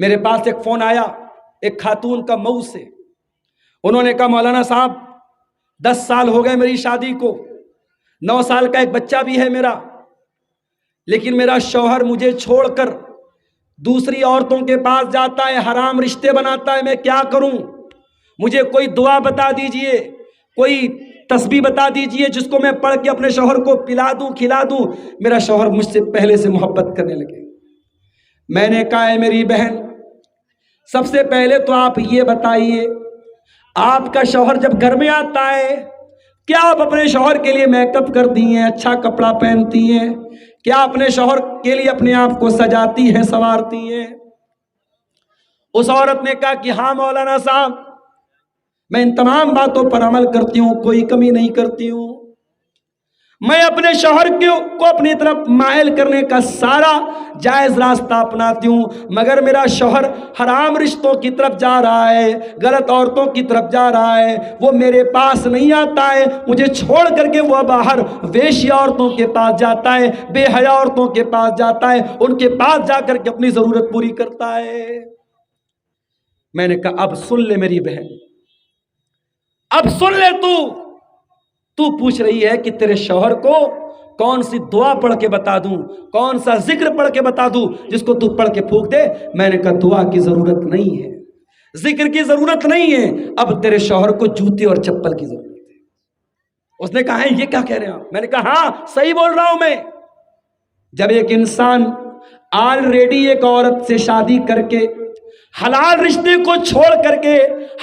میرے پاس ایک فون آیا ایک خاتون کا مئو سے. انہوں نے کہا مولانا صاحب 10 سال ہو گئے میری شادی کو, 9 سال کا ایک بچہ بھی ہے میرا, لیکن میرا شوہر مجھے چھوڑ کر دوسری عورتوں کے پاس جاتا ہے, حرام رشتے بناتا ہے, میں کیا کروں؟ مجھے کوئی دعا بتا دیجئے, کوئی تسبیح بتا دیجئے جس کو میں پڑھ کے اپنے شوہر کو پلا دوں کھلا دوں. میرا شوہر مجھ سے پہلے سے محبت کرنے لگے. میں نے کہا ہے میری بہن, سب سے پہلے تو آپ یہ بتائیے, آپ کا شوہر جب گھر میں آتا ہے کیا آپ اپنے شوہر کے لیے میک اپ کرتی ہیں, اچھا کپڑا پہنتی ہیں, کیا اپنے شوہر کے لیے اپنے آپ کو سجاتی ہیں سنوارتی ہیں؟ اس عورت نے کہا کہ ہاں مولانا صاحب, میں ان تمام باتوں پر عمل کرتی ہوں, کوئی کمی نہیں کرتی ہوں. میں اپنے شوہر کو اپنی طرف مائل کرنے کا سارا جائز راستہ اپناتی ہوں, مگر میرا شوہر حرام رشتوں کی طرف جا رہا ہے, غلط عورتوں کی طرف جا رہا ہے, وہ میرے پاس نہیں آتا ہے, مجھے چھوڑ کر کے وہ باہر ویشی عورتوں کے پاس جاتا ہے, بے حیا عورتوں کے پاس جاتا ہے, ان کے پاس جا کر کے اپنی ضرورت پوری کرتا ہے. میں نے کہا اب سن لے میری بہن, اب سن لے, تو پوچھ رہی ہے کہ تیرے شوہر کو کون سی دعا پڑھ کے بتا دوں, کون سا ذکر پڑھ کے بتا دوں جس کو تو پڑھ کے پھونک دے. میں نے کہا دعا کی ضرورت نہیں ہے, ذکر کی ضرورت نہیں ہے, اب تیرے شوہر کو جوتے اور چپل کی ضرورت ہے. اس نے کہا ہے یہ کیا کہہ رہے ہیں آپ؟ میں نے کہا ہاں صحیح بول رہا ہوں میں. جب ایک انسان آلریڈی ایک عورت سے شادی کر کے حلال رشتے کو چھوڑ کر کے,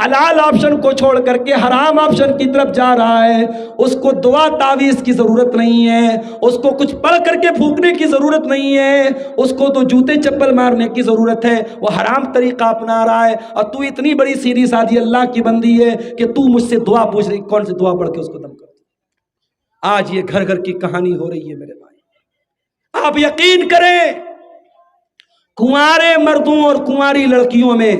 حلال آپشن کو چھوڑ کر کے حرام آپشن کی طرف جا رہا ہے, اس کو دعا تعویذ کی ضرورت نہیں ہے, اس کو کچھ پڑھ کر کے پھونکنے کی ضرورت نہیں ہے, اس کو تو جوتے چپل مارنے کی ضرورت ہے. وہ حرام طریقہ اپنا رہا ہے, اور تو اتنی بڑی سیدھی سادھی اللہ کی بندی ہے کہ تو مجھ سے دعا پوچھ رہی, کون سی دعا پڑھ کے اس کو دم کر دوں. آج یہ گھر گھر کی کہانی ہو رہی ہے میرے بھائی. آپ یقین کریں کنوارے مردوں اور کنواری لڑکیوں میں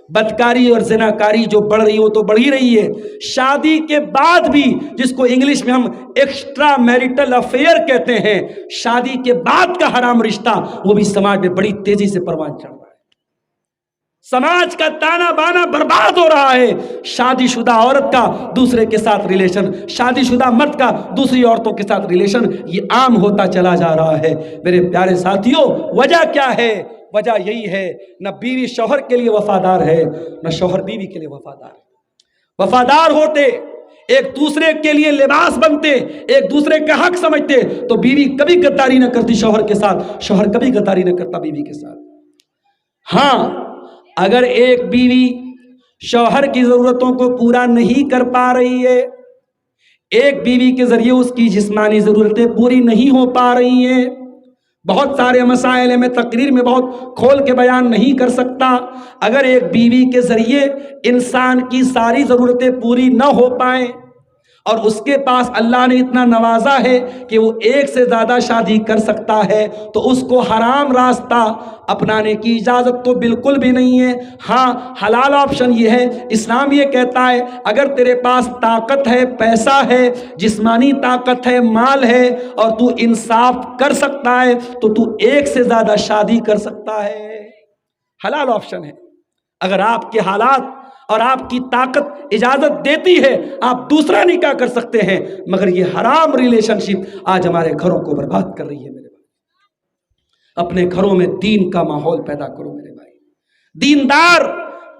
بدکاری اور زناکاری جو بڑھ رہی, وہ تو بڑھ ہی رہی ہے. شادی کے بعد بھی, جس کو انگلش میں ہم ایکسٹرا میریٹل افیئر کہتے ہیں, شادی کے بعد کا حرام رشتہ, وہ بھی سماج میں بڑی تیزی سے پروان چڑھ رہا ہے. سماج کا تانا بانا برباد ہو رہا ہے. شادی شدہ عورت کا دوسرے کے ساتھ ریلیشن, شادی شدہ مرد کا دوسری عورتوں کے ساتھ ریلیشن, یہ عام ہوتا چلا جا رہا ہے. میرے پیارے ساتھیوں, وجہ کیا ہے؟ وجہ یہی ہے, نہ بیوی شوہر کے لیے وفادار ہے, نہ شوہر بیوی کے لیے وفادار ہے. وفادار ہوتے, ایک دوسرے کے لیے لباس بنتے, ایک دوسرے کا حق سمجھتے, تو بیوی کبھی غداری نہ کرتی شوہر کے ساتھ, شوہر کبھی غداری نہ کرتا بیوی کے ساتھ. ہاں اگر ایک بیوی شوہر کی ضرورتوں کو پورا نہیں کر پا رہی ہے, ایک بیوی کے ذریعے اس کی جسمانی ضرورتیں پوری نہیں ہو پا رہی ہیں, بہت سارے مسائل ہیں, میں تقریر میں بہت کھول کے بیان نہیں کر سکتا. اگر ایک بیوی کے ذریعے انسان کی ساری ضرورتیں پوری نہ ہو پائیں, اور اس کے پاس اللہ نے اتنا نوازا ہے کہ وہ ایک سے زیادہ شادی کر سکتا ہے, تو اس کو حرام راستہ اپنانے کی اجازت تو بالکل بھی نہیں ہے. ہاں حلال آپشن یہ ہے, اسلام یہ کہتا ہے اگر تیرے پاس طاقت ہے, پیسہ ہے, جسمانی طاقت ہے, مال ہے, اور تو انصاف کر سکتا ہے, تو تو ایک سے زیادہ شادی کر سکتا ہے. حلال آپشن ہے. اگر آپ کے حالات اور آپ کی طاقت اجازت دیتی ہے, آپ دوسرا نکاح کر سکتے ہیں, مگر یہ حرام ریلیشن شپ آج ہمارے گھروں کو برباد کر رہی ہے. میرے بھائی, اپنے گھروں میں دین کا ماحول پیدا کرو میرے بھائی. دیندار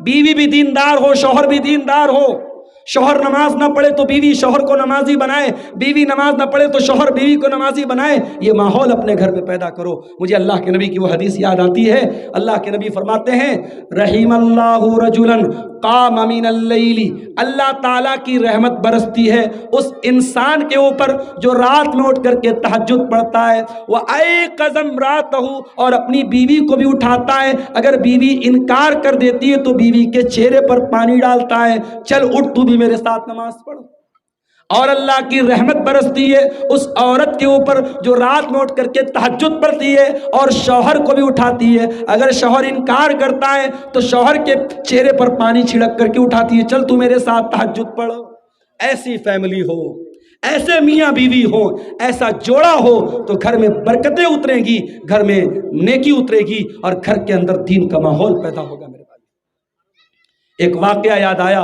بیوی بھی دیندار ہو, شوہر بھی دیندار ہو. شوہر نماز نہ پڑھے تو بیوی شوہر کو نمازی بنائے, بیوی نماز نہ پڑھے تو شوہر بیوی کو نمازی بنائے. یہ ماحول اپنے گھر میں پیدا کرو. مجھے اللہ کے نبی کی وہ حدیث یاد آتی ہے. اللہ کے نبی فرماتے ہیں رحم اللہ رجلا قام من اللیل, اللہ تعالیٰ کی رحمت برستی ہے اس انسان کے اوپر جو رات میں اٹھ کر کے تہجد پڑھتا ہے, وَأَيْقَظَ امْرَأَتَهُ, اور اپنی بیوی کو بھی اٹھاتا ہے. اگر بیوی انکار کر دیتی ہے تو بیوی کے چہرے پر پانی ڈالتا ہے, چل اٹھ تو بھی میرے ساتھ نماز پڑھ. اور اللہ کی رحمت برستی ہے اس عورت کے اوپر جو رات میں اٹھ کر کے تہجد پڑھتی ہے اور شوہر کو بھی اٹھاتی ہے. اگر شوہر انکار کرتا ہے تو شوہر کے چہرے پر پانی چھڑک کر کے اٹھاتی ہے, چل تو میرے ساتھ تہجد پڑھ. ایسی فیملی ہو, ایسے میاں بیوی ہو، ایسا جوڑا ہو تو گھر میں برکتیں اتریں گی، گھر میں نیکی اترے گی اور گھر کے اندر دین کا ماحول پیدا ہوگا۔ میرے بھائی ایک واقعہ یاد آیا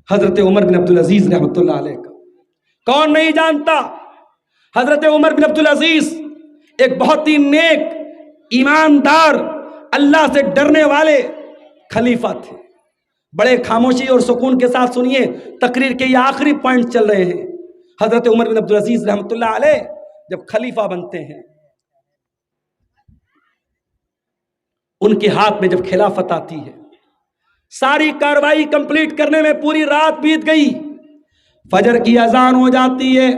حضرت عمر بن عبدالعزیز رحمۃ اللہ علیہ کا، کون نہیں جانتا؟ حضرت عمر بن عبدالعزیز ایک بہت ہی نیک، ایماندار، اللہ سے ڈرنے والے خلیفہ تھے۔ بڑے خاموشی اور سکون کے ساتھ سنیے، تقریر کے یہ آخری پوائنٹ چل رہے ہیں۔ حضرت عمر بن عبدالعزیز رحمۃ اللہ علیہ جب خلیفہ بنتے ہیں، ان کے ہاتھ میں جب خلافت آتی ہے، ساری کاروائی کمپلیٹ کرنے میں پوری رات بیت گئی، فجر کی اذان ہو جاتی ہے۔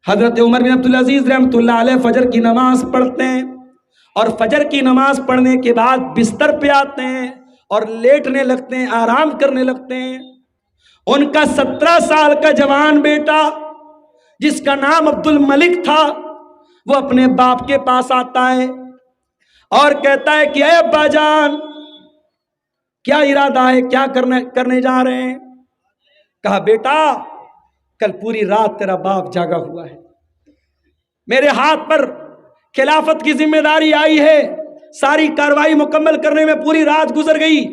حضرت عمر بن عبدالعزیز رحمۃ اللہ علیہ فجر کی نماز پڑھتے ہیں، اور فجر کی نماز پڑھنے کے بعد بستر پہ آتے ہیں اور لیٹنے لگتے ہیں، آرام کرنے لگتے ہیں۔ ان کا 17 سال کا جوان بیٹا جس کا نام عبد الملک تھا، وہ اپنے باپ کے پاس آتا ہے اور کہتا ہے کہ اے ابا جان، کیا ارادہ ہے، کیا کرنے جا رہے ہیں؟ کہا بیٹا کل پوری رات تیرا باپ جاگا ہوا ہے، میرے ہاتھ پر خلافت کی ذمہ داری آئی ہے، ساری کاروائی مکمل کرنے میں پوری رات گزر گئی،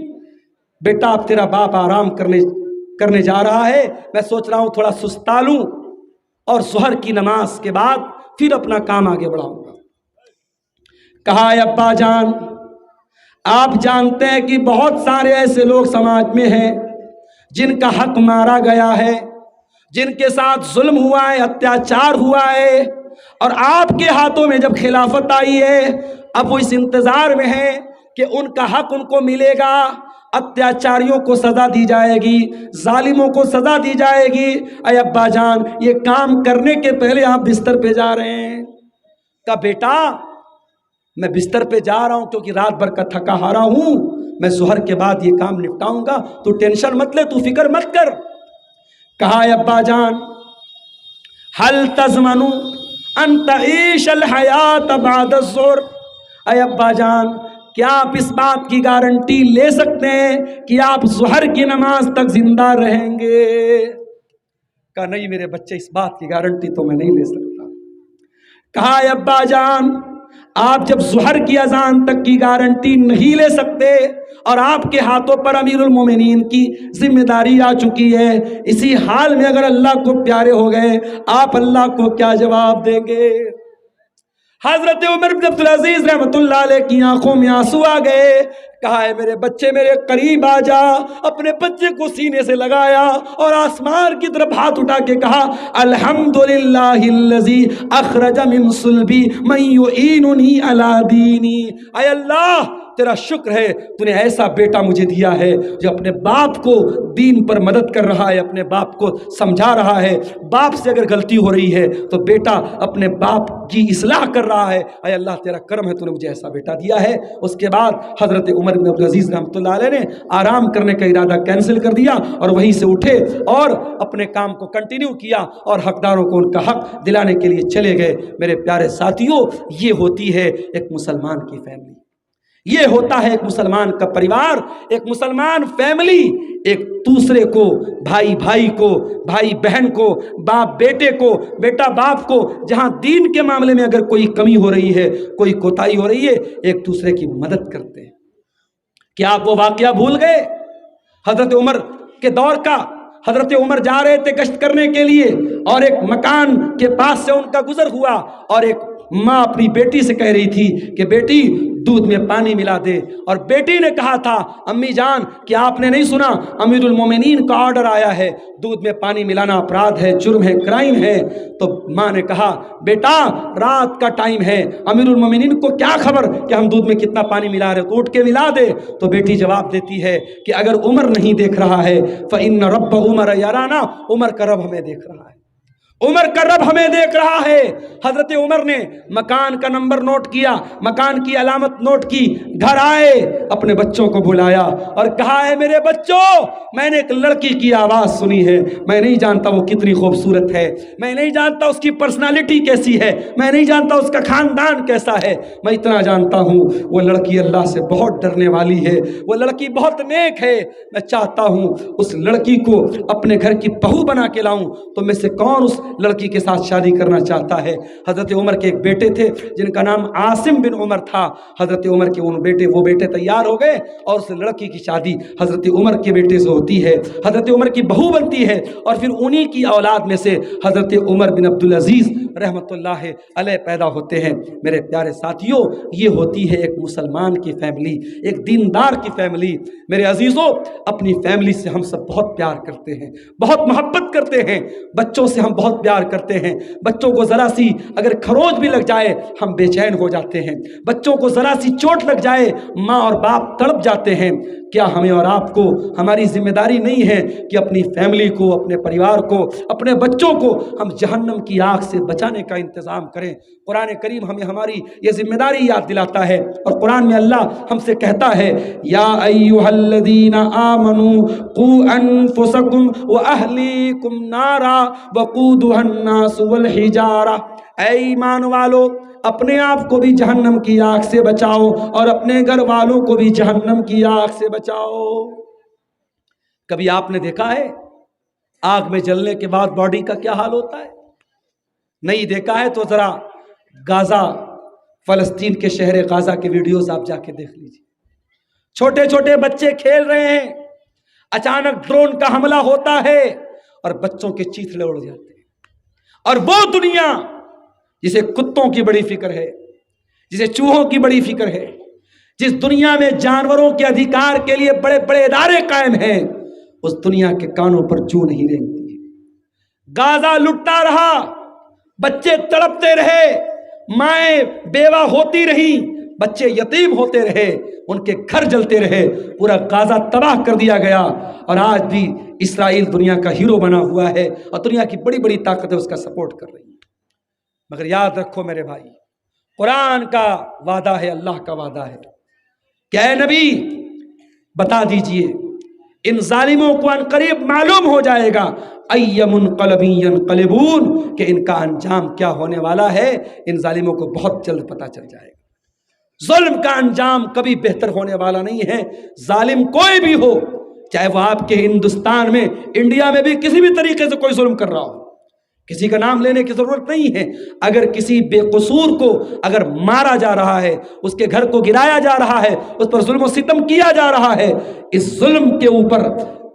بیٹا اب تیرا باپ آرام کرنے جا رہا ہے، میں سوچ رہا ہوں تھوڑا سستا لوں اور ظہر کی نماز کے بعد پھر اپنا کام آگے بڑھاؤں گا۔ کہا اے ابا جان، آپ جانتے ہیں کہ بہت سارے ایسے لوگ سماج میں ہیں جن کا حق مارا گیا ہے، جن کے ساتھ ظلم ہوا ہے، اتیاچار ہوا ہے، اور آپ کے ہاتھوں میں جب خلافت آئی ہے، اب وہ اس انتظار میں ہیں کہ ان کا حق ان کو ملے گا، اتیاچاریوں کو سزا دی جائے گی، ظالموں کو سزا دی جائے گی۔ اے ابا جان، یہ کام کرنے کے پہلے آپ بستر پہ جا رہے ہیں؟ کہا بیٹا میں بستر پہ جا رہا ہوں کیونکہ رات بھر کا تھکا ہارا ہوں، میں ظہر کے بعد یہ کام نپٹاؤں گا، تو ٹینشن مت لے، تو فکر مت کر۔ کہا اے ابا جان، حل تضمن ان تعیش الحیات بعد الظہر، اے ابا جان کیا آپ اس بات کی گارنٹی لے سکتے ہیں کہ آپ ظہر کی نماز تک زندہ رہیں گے؟ کہا نہیں میرے بچے، اس بات کی گارنٹی تو میں نہیں لے سکتا۔ کہا اے ابا جان، آپ جب ظہر کی اذان تک کی گارنٹی نہیں لے سکتے اور آپ کے ہاتھوں پر امیر المومنین کی ذمہ داری آ چکی ہے، اسی حال میں اگر اللہ کو پیارے ہو گئے، آپ اللہ کو کیا جواب دیں گے؟ حضرت عمر بن عبدالعزیز رحمۃ اللہ علیہ کی آنکھوں میں آنسو آ گئے۔ کہا ہے میرے بچے میرے قریب آ جا، اپنے بچے کو سینے سے لگایا اور آسمان کی طرف ہاتھ اٹھا کے کہا الحمدللہ الذی اخرج من صلبی من یعیننی علی دینی، اے اللہ تیرا شکر ہے تو نے ایسا بیٹا مجھے دیا ہے جو اپنے باپ کو دین پر مدد کر رہا ہے، اپنے باپ کو سمجھا رہا ہے، باپ سے اگر غلطی ہو رہی ہے تو بیٹا اپنے باپ کی اصلاح کر رہا ہے، اے اللہ تیرا کرم ہے تو نے مجھے ایسا بیٹا دیا ہے۔ اس کے بعد حضرت عمر بن عبدالعزیز رحمۃ اللہ علیہ نے آرام کرنے کا ارادہ کینسل کر دیا اور وہیں سے اٹھے اور اپنے کام کو کنٹینیو کیا اور حقداروں کو ان کا حق دلانے کے لیے چلے گئے۔ میرے پیارے ساتھیوں، یہ ہوتی ہے ایک مسلمان کی فیملی، یہ ہوتا ہے ایک مسلمان کا پریوار، ایک مسلمان فیملی ایک دوسرے کو، بھائی بھائی کو، بھائی بہن کو، باپ بیٹے کو، بیٹا باپ کو، جہاں دین کے معاملے میں اگر کوئی کمی ہو رہی ہے، کوئی کوتاہی ہو رہی ہے، ایک دوسرے کی مدد کرتے ہیں۔ کیا آپ وہ واقعہ بھول گئے حضرت عمر کے دور کا؟ حضرت عمر جا رہے تھے گشت کرنے کے لیے اور ایک مکان کے پاس سے ان کا گزر ہوا اور ایک ماں اپنی بیٹی سے کہہ رہی تھی کہ بیٹی دودھ میں پانی ملا دے، اور بیٹی نے کہا تھا امی جان کیا آپ نے نہیں سنا امیر المومنین کا آرڈر آیا ہے، دودھ میں پانی ملانا اپرادھ ہے، جرم ہے، کرائم ہے۔ تو ماں نے کہا بیٹا رات کا ٹائم ہے، امیر المومنین کو کیا خبر کہ ہم دودھ میں کتنا پانی ملا رہے، تو اٹھ کے ملا دے۔ تو بیٹی جواب دیتی ہے کہ اگر عمر نہیں دیکھ رہا ہے فإن رب عمر یرانا، عمر کا رب ہمیں دیکھ رہا ہے۔ عمر کا رب ہمیں دیکھ رہا ہے۔ حضرت عمر نے مکان کا نمبر نوٹ کیا، مکان کی علامت نوٹ کی، گھر آئے، اپنے بچوں کو بلایا اور کہا ہے میرے بچوں، میں نے ایک لڑکی کی آواز سنی ہے، میں نہیں جانتا وہ کتنی خوبصورت ہے، میں نہیں جانتا اس کی پرسنالٹی کیسی ہے، میں نہیں جانتا اس کا خاندان کیسا ہے، میں اتنا جانتا ہوں وہ لڑکی اللہ سے بہت ڈرنے والی ہے، وہ لڑکی بہت نیک ہے، میں چاہتا ہوں اس لڑکی کو اپنے گھر کی بہو بنا کے لاؤں، تو میں سے کون اس لڑکی کے ساتھ شادی کرنا چاہتا ہے؟ حضرت عمر کے ایک بیٹے تھے جن کا نام عاصم بن عمر تھا۔ حضرت عمر کے وہ بیٹے تیار ہو گئے اور اس لڑکی کی شادی حضرت عمر کے بیٹے سے ہوتی ہے، حضرت عمر کی بہو بنتی ہے، اور پھر انہی کی اولاد میں سے حضرت عمر بن عبدالعزیز رحمت اللہ علیہ پیدا ہوتے ہیں۔ میرے پیارے ساتھیوں، یہ ہوتی ہے ایک مسلمان کی فیملی، ایک دیندار کی فیملی۔ میرے عزیزوں، اپنی فیملی سے ہم سب بہت پیار کرتے ہیں، بہت محبت کرتے ہیں، بچوں سے ہم بہت پیار کرتے ہیں۔ بچوں کو ذرا سی اگر کھروچ بھی لگ جائے ہم بے چین ہو جاتے ہیں، بچوں کو ذرا سی چوٹ لگ جائے ماں اور باپ تڑپ جاتے ہیں۔ کیا ہمیں اور آپ کو ہماری ذمہ داری نہیں ہے کہ اپنی فیملی کو، اپنے پریوار کو، اپنے بچوں کو ہم جہنم کی آگ سے بچانے کا انتظام کریں؟ قرآن کریم ہمیں ہماری یہ ذمہ داری یاد دلاتا ہے، اور قرآن میں اللہ ہم سے کہتا ہے یا ایھا الذین آمنوا قوا انفسکم واہلیکم نارا وقودھا الناس والحجارہ، اے ایمان والو اپنے آپ کو بھی جہنم کی آگ سے بچاؤ اور اپنے گھر والوں کو بھی جہنم کی آگ سے بچاؤ۔ کبھی آپ نے دیکھا ہے آگ میں جلنے کے بعد باڈی کا کیا حال ہوتا ہے؟ نہیں دیکھا ہے تو ذرا غازہ، فلسطین کے شہر غازہ کے ویڈیوز آپ جا کے دیکھ لیجیے۔ چھوٹے چھوٹے بچے کھیل رہے ہیں، اچانک ڈرون کا حملہ ہوتا ہے اور بچوں کے چیتھڑے اڑ جاتے ہیں، اور وہ دنیا جسے کتوں کی بڑی فکر ہے، جسے چوہوں کی بڑی فکر ہے، جس دنیا میں جانوروں کے ادھیکار کے لیے بڑے بڑے ادارے قائم ہیں، اس دنیا کے کانوں پر جو نہیں رینگتی ہے۔ غازہ لٹتا رہا، بچے تڑپتے رہے، مائیں بیوہ ہوتی رہی، بچے یتیم ہوتے رہے، ان کے گھر جلتے رہے، پورا غازہ تباہ کر دیا گیا، اور آج بھی اسرائیل دنیا کا ہیرو بنا ہوا ہے اور دنیا کی بڑی بڑی طاقتیں اس کا سپورٹ کر رہی ہیں۔ مگر یاد رکھو میرے بھائی، قرآن کا وعدہ ہے، اللہ کا وعدہ ہے کہ اے نبی بتا دیجئے ان ظالموں کو ان قریب معلوم ہو جائے گا ای منقلب ینقلبون، کہ ان کا انجام کیا ہونے والا ہے، ان ظالموں کو بہت جلد پتہ چل جائے گا۔ ظلم کا انجام کبھی بہتر ہونے والا نہیں ہے، ظالم کوئی بھی ہو، چاہے وہ آپ کے ہندوستان میں، انڈیا میں بھی کسی بھی طریقے سے کوئی ظلم کر رہا ہو، کسی کا نام لینے کی ضرورت نہیں ہے، اگر کسی بے قصور کو اگر مارا جا رہا ہے، اس کے گھر کو گرایا جا رہا ہے، اس پر ظلم و ستم کیا جا رہا ہے، اس ظلم کے اوپر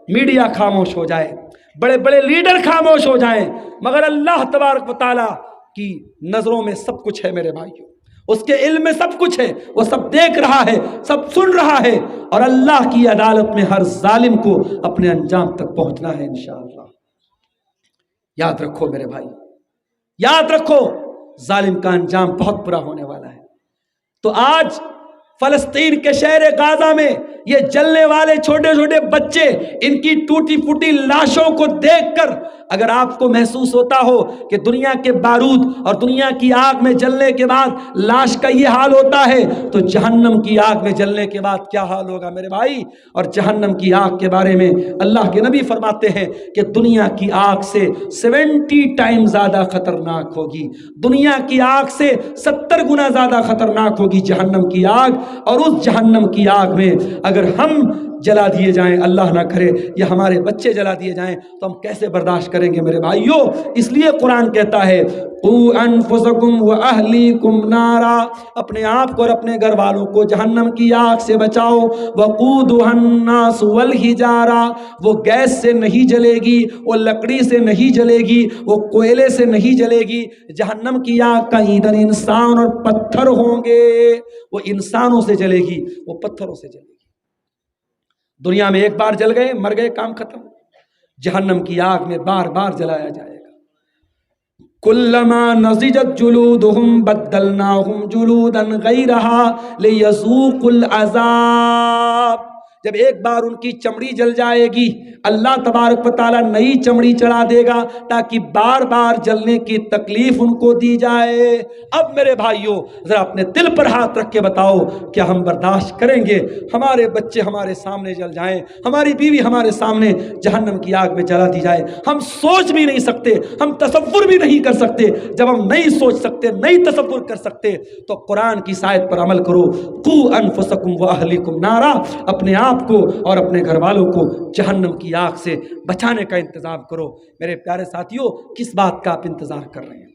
میڈیا خاموش ہو جائے، بڑے بڑے لیڈر خاموش ہو جائیں، مگر اللہ تبارک و تعالیٰ کی نظروں میں سب کچھ ہے میرے بھائیوں، اس کے علم میں سب کچھ ہے، وہ سب دیکھ رہا ہے، سب سن رہا ہے، اور اللہ کی عدالت میں ہر ظالم کو اپنے انجام تک پہنچنا ہے انشاءاللہ۔ یاد رکھو میرے بھائی، یاد رکھو ظالم کا انجام بہت برا ہونے والا ہے۔ تو آج فلسطین کے شہر غازہ میں یہ جلنے والے چھوٹے چھوٹے بچے، ان کی ٹوٹی پھوٹی لاشوں کو دیکھ کر اگر آپ کو محسوس ہوتا ہو کہ دنیا کے بارود اور دنیا کی آگ میں جلنے کے بعد لاش کا یہ حال ہوتا ہے، تو جہنم کی آگ میں جلنے کے بعد کیا حال ہوگا میرے بھائی؟ اور جہنم کی آگ کے بارے میں اللہ کے نبی فرماتے ہیں کہ دنیا کی آگ سے 70 ٹائم زیادہ خطرناک ہوگی، دنیا کی آگ سے 70 گنا زیادہ خطرناک ہوگی جہنم کی آگ۔ اور اس جہنم کی آگ میں اگر ہم جلا دیے جائیں، اللہ نہ کرے، یا ہمارے بچے جلا دیے جائیں، تو ہم کیسے برداشت کریں گے میرے بھائیوں؟ اس لیے قرآن کہتا ہے قوا انفسکم واہلیکم نارا، اپنے آپ کو اور اپنے گھر والوں کو جہنم کی آگ سے بچاؤ، وقودھا الناس والحجارہ، وہ گیس سے نہیں جلے گی، وہ لکڑی سے نہیں جلے گی، وہ کوئلے سے نہیں جلے گی، جہنم کی آگ کا ایندھن انسان اور پتھر ہوں گے، وہ انسانوں سے جلے گی، وہ پتھروں سے جلے گی۔ دنیا میں ایک بار جل گئے، مر گئے، کام ختم۔ جہنم کی آگ میں بار بار جلایا جائے گا۔ کلما نضجت جلودہم بدلناہم جلودا غیرہا لیذوقوا العذاب، جب ایک بار ان کی چمڑی جل جائے گی اللہ تبارک و تعالیٰ نئی چمڑی چڑھا دے گا تاکہ بار بار جلنے کی تکلیف ان کو دی جائے۔ اب میرے بھائیوں ذرا اپنے دل پر ہاتھ رکھ کے بتاؤ کیا ہم برداشت کریں گے ہمارے بچے ہمارے سامنے جل جائیں، ہماری بیوی ہمارے سامنے جہنم کی آگ میں جلا دی جائے؟ ہم سوچ بھی نہیں سکتے، ہم تصور بھی نہیں کر سکتے۔ جب ہم نہیں سوچ سکتے، نہیں تصور کر سکتے تو قرآن کی آیت پر عمل کرو، قوا انفسکم واہلیکم نارا، اپنے آپ کو اور اپنے گھر والوں کو جہنم کی آگ سے بچانے کا انتظام کرو۔ میرے پیارے ساتھیوں، کس بات کا آپ انتظار کر رہے ہیں؟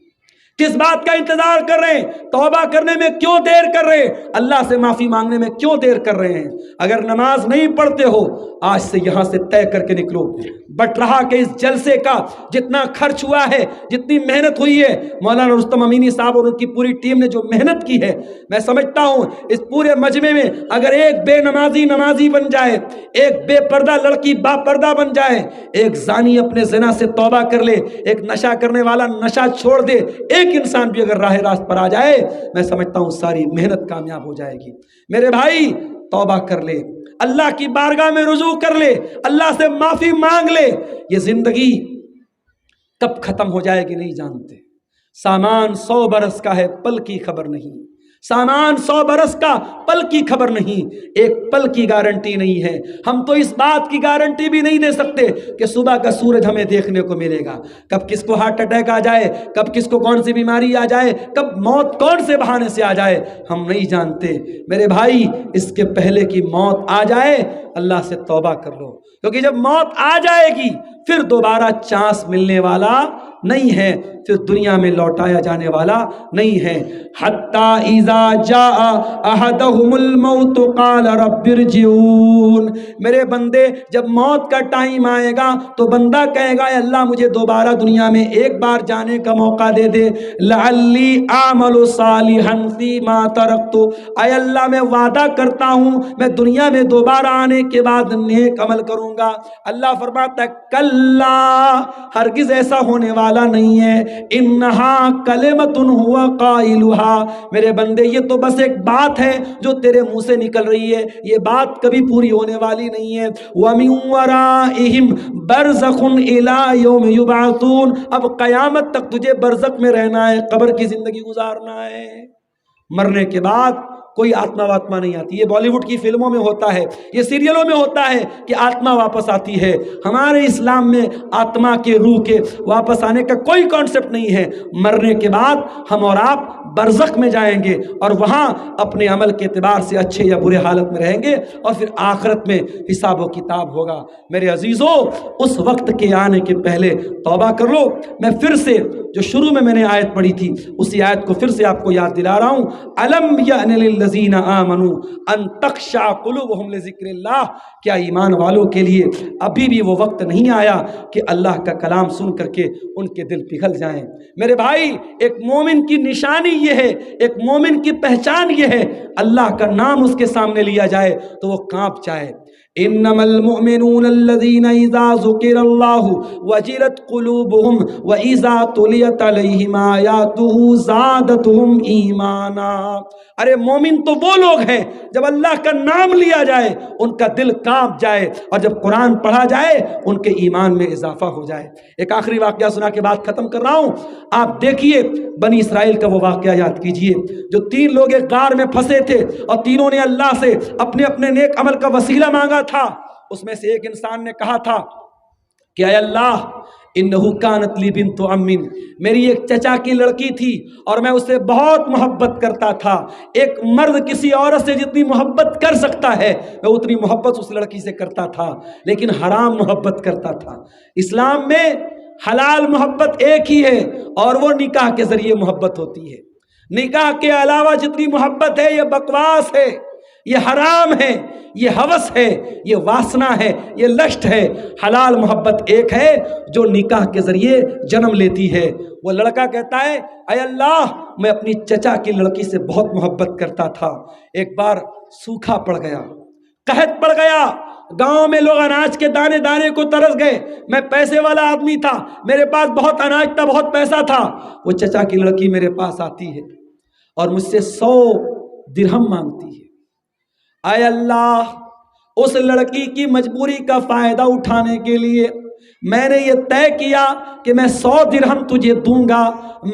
کس بات کا انتظار کر رہے ہیں؟ توبہ کرنے میں کیوں دیر کر رہے ہیں؟ اللہ سے معافی مانگنے میں کیوں دیر کر رہے ہیں؟ اگر نماز نہیں پڑھتے ہو آج سے یہاں سے طے کر کے نکلو۔ بٹ رہا کہ اس جلسے کا جتنا خرچ ہوا ہے، جتنی محنت ہوئی ہے، مولانا رستم امینی صاحب اور ان کی پوری ٹیم نے جو محنت کی ہے، میں سمجھتا ہوں اس پورے مجمع میں اگر ایک بے نمازی نمازی بن جائے، ایک بے پردہ لڑکی با پردہ بن جائے، ایک زانی اپنے زنا سے توبہ کر لے، ایک نشہ کرنے والا نشہ چھوڑ دے، ایک انسان بھی اگر راہ راست پر آ جائے، میں سمجھتا ہوں ساری محنت کامیاب ہو جائے گی۔ میرے بھائی توبہ کر لے، اللہ کی بارگاہ میں رجوع کر لے، اللہ سے معافی مانگ لے۔ یہ زندگی کب ختم ہو جائے گی نہیں جانتے۔ سامان 100 برس کا ہے، پل کی خبر نہیں۔ سامان 100 برس کا، پل کی خبر نہیں، ایک پل کی گارنٹی نہیں ہے۔ ہم تو اس بات کی گارنٹی بھی نہیں دے سکتے کہ صبح کا سورج ہمیں دیکھنے کو ملے گا، کب کس کو ہارٹ اٹیک آ جائے، کب کس کو کون سی بیماری آ جائے، کب موت کون سے بہانے سے آ جائے، ہم نہیں جانتے۔ میرے بھائی اس کے پہلے کی موت آ جائے اللہ سے توبہ کر لو، کیونکہ جب موت آ جائے گی پھر دوبارہ چانس ملنے والا نہیں ہے، پھر دنیا میں لوٹایا جانے والا نہیں ہے۔ حتی اذا جاء احدهم الموت قال رب ارجعون، میرے بندے جب موت کا ٹائم آئے گا تو بندہ کہے گا اے اللہ مجھے دوبارہ دنیا میں ایک بار جانے کا موقع دے دے، لعلی اعمل صالحا فیما ترکت، اے اللہ میں وعدہ کرتا ہوں میں دنیا میں دوبارہ آنے کے بعد نیک عمل کروں گا۔ اللہ فرماتا ہے کلا، ہرگز ایسا ہونے والا نہیں ہے، انہا کلمۃ ہوا قائلھا، میرے بندے یہ تو بس ایک بات ہے جو تیرے منہ سے نکل رہی ہے، یہ بات کبھی پوری ہونے والی نہیں ہے۔ وَمِن وَرَائِهِمْ بَرْزَخٌ إِلَىٰ يَوْمِ يُبْعَثُونَ، اب قیامت تک تجھے برزخ میں رہنا ہے، قبر کی زندگی گزارنا ہے۔ مرنے کے بعد کوئی آتما واتما نہیں آتی۔ یہ بالی ووڈ کی فلموں میں ہوتا ہے، یہ سیریلوں میں ہوتا ہے کہ آتما واپس آتی ہے۔ ہمارے اسلام میں آتما کے روح کے واپس آنے کا کوئی کانسیپٹ نہیں ہے۔ مرنے کے بعد ہم اور آپ برزخ میں جائیں گے اور وہاں اپنے عمل کے اعتبار سے اچھے یا برے حالت میں رہیں گے اور پھر آخرت میں حساب و کتاب ہوگا۔ میرے عزیزوں اس وقت کے آنے کے پہلے توبہ کر لو۔ میں پھر سے جو شروع میں نے آیت پڑھی تھی اسی آیت کو پھر سے آپ کو یاد دلا رہا ہوں، الم یأن للذین آمنوا ان تخشع قلوبہم لذکر اللہ، کیا ایمان والوں کے لیے ابھی بھی وہ وقت نہیں آیا کہ اللہ کا کلام سن کر کے ان کے دل پگھل جائیں؟ میرے بھائی ایک مومن کی نشانی یہ ہے، ایک مومن کی پہچان یہ ہے، اللہ کا نام اس کے سامنے لیا جائے تو وہ کانپ جائے۔ انما المؤمنون الذين اذا ذكر الله وجلت قلوبهم واذا تليت عليهم آياته زادتهم ایمانا، ارے مومن تو وہ لوگ ہیں جب اللہ کا نام لیا جائے ان کا دل کانپ جائے اور جب قرآن پڑھا جائے ان کے ایمان میں اضافہ ہو جائے۔ ایک آخری واقعہ سنا کے بعد ختم کر رہا ہوں۔ آپ دیکھیے بنی اسرائیل کا وہ واقعہ یاد کیجئے جو 3 لوگ ایک غار میں پھنسے تھے اور تینوں نے اللہ سے اپنے اپنے نیک عمل کا وسیلہ مانگا تھا۔ اس میں سے ایک انسان نے کہا تھا کہ اے اللہ انہو کانت لی بنت عم، میری ایک چچا کی لڑکی تھی اور میں اسے بہت محبت کرتا تھا۔ ایک مرد کسی عورت سے جتنی محبت کر سکتا ہے میں اتنی محبت اس لڑکی سے کرتا تھا، لیکن حرام محبت کرتا تھا۔ اسلام میں حلال محبت ایک ہی ہے اور وہ نکاح کے ذریعے محبت ہوتی ہے۔ نکاح کے علاوہ جتنی محبت ہے یہ بکواس ہے، یہ حرام ہے، یہ ہوس ہے، یہ واسنا ہے، یہ لشٹ ہے۔ حلال محبت ایک ہے جو نکاح کے ذریعے جنم لیتی ہے۔ وہ لڑکا کہتا ہے اے اللہ میں اپنی چچا کی لڑکی سے بہت محبت کرتا تھا، ایک بار سوکھا پڑ گیا، قحط پڑ گیا، گاؤں میں لوگ اناج کے دانے دانے کو ترس گئے، میں پیسے والا آدمی تھا، میرے پاس بہت اناج تھا، بہت پیسہ تھا۔ وہ چچا کی لڑکی میرے پاس آتی ہے اور مجھ سے 100 درہم مانگتی ہے۔ اے اللہ اس لڑکی کی مجبوری کا فائدہ اٹھانے کے لیے میں نے یہ طے کیا کہ میں 100 درہم تجھے دوں گا،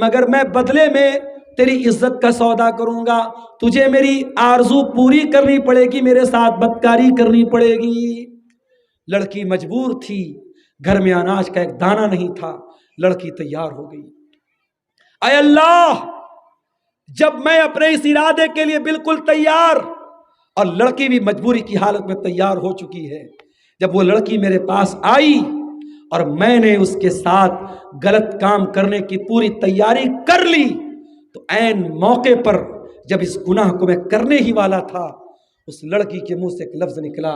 مگر میں بدلے میں تیری عزت کا سودا کروں گا، تجھے میری آرزو پوری کرنی پڑے گی، میرے ساتھ بدکاری کرنی پڑے گی۔ لڑکی مجبور تھی، گھر میں اناج کا ایک دانہ نہیں تھا، لڑکی تیار ہو گئی۔ اے اللہ، جب میں اپنے اس ارادے کے لیے بالکل تیار، اور لڑکی بھی مجبوری کی حالت میں تیار ہو چکی ہے، جب وہ لڑکی میرے پاس آئی اور میں نے اس کے ساتھ غلط کام کرنے کی پوری تیاری کر لی، تو عین موقع پر جب اس گناہ کو میں کرنے ہی والا تھا، اس لڑکی کے منہ سے ایک لفظ نکلا،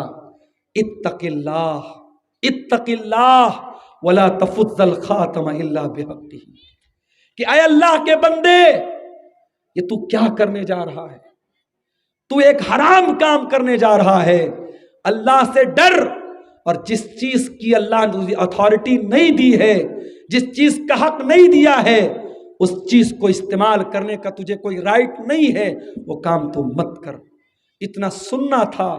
اتق اللہ، اتق اللہ ولا تفض الخاتم الا بحقہ، کہ اے اللہ کے بندے، یہ تو کیا کرنے جا رہا ہے؟ تو ایک حرام کام کرنے جا رہا ہے، اللہ سے ڈر، اور جس چیز کی اللہ نے تجھے اتھارٹی نہیں دی ہے، جس چیز کا حق نہیں دیا ہے، اس چیز کو استعمال کرنے کا تجھے کوئی رائٹ نہیں ہے، وہ کام تو مت کر۔ اتنا سننا تھا،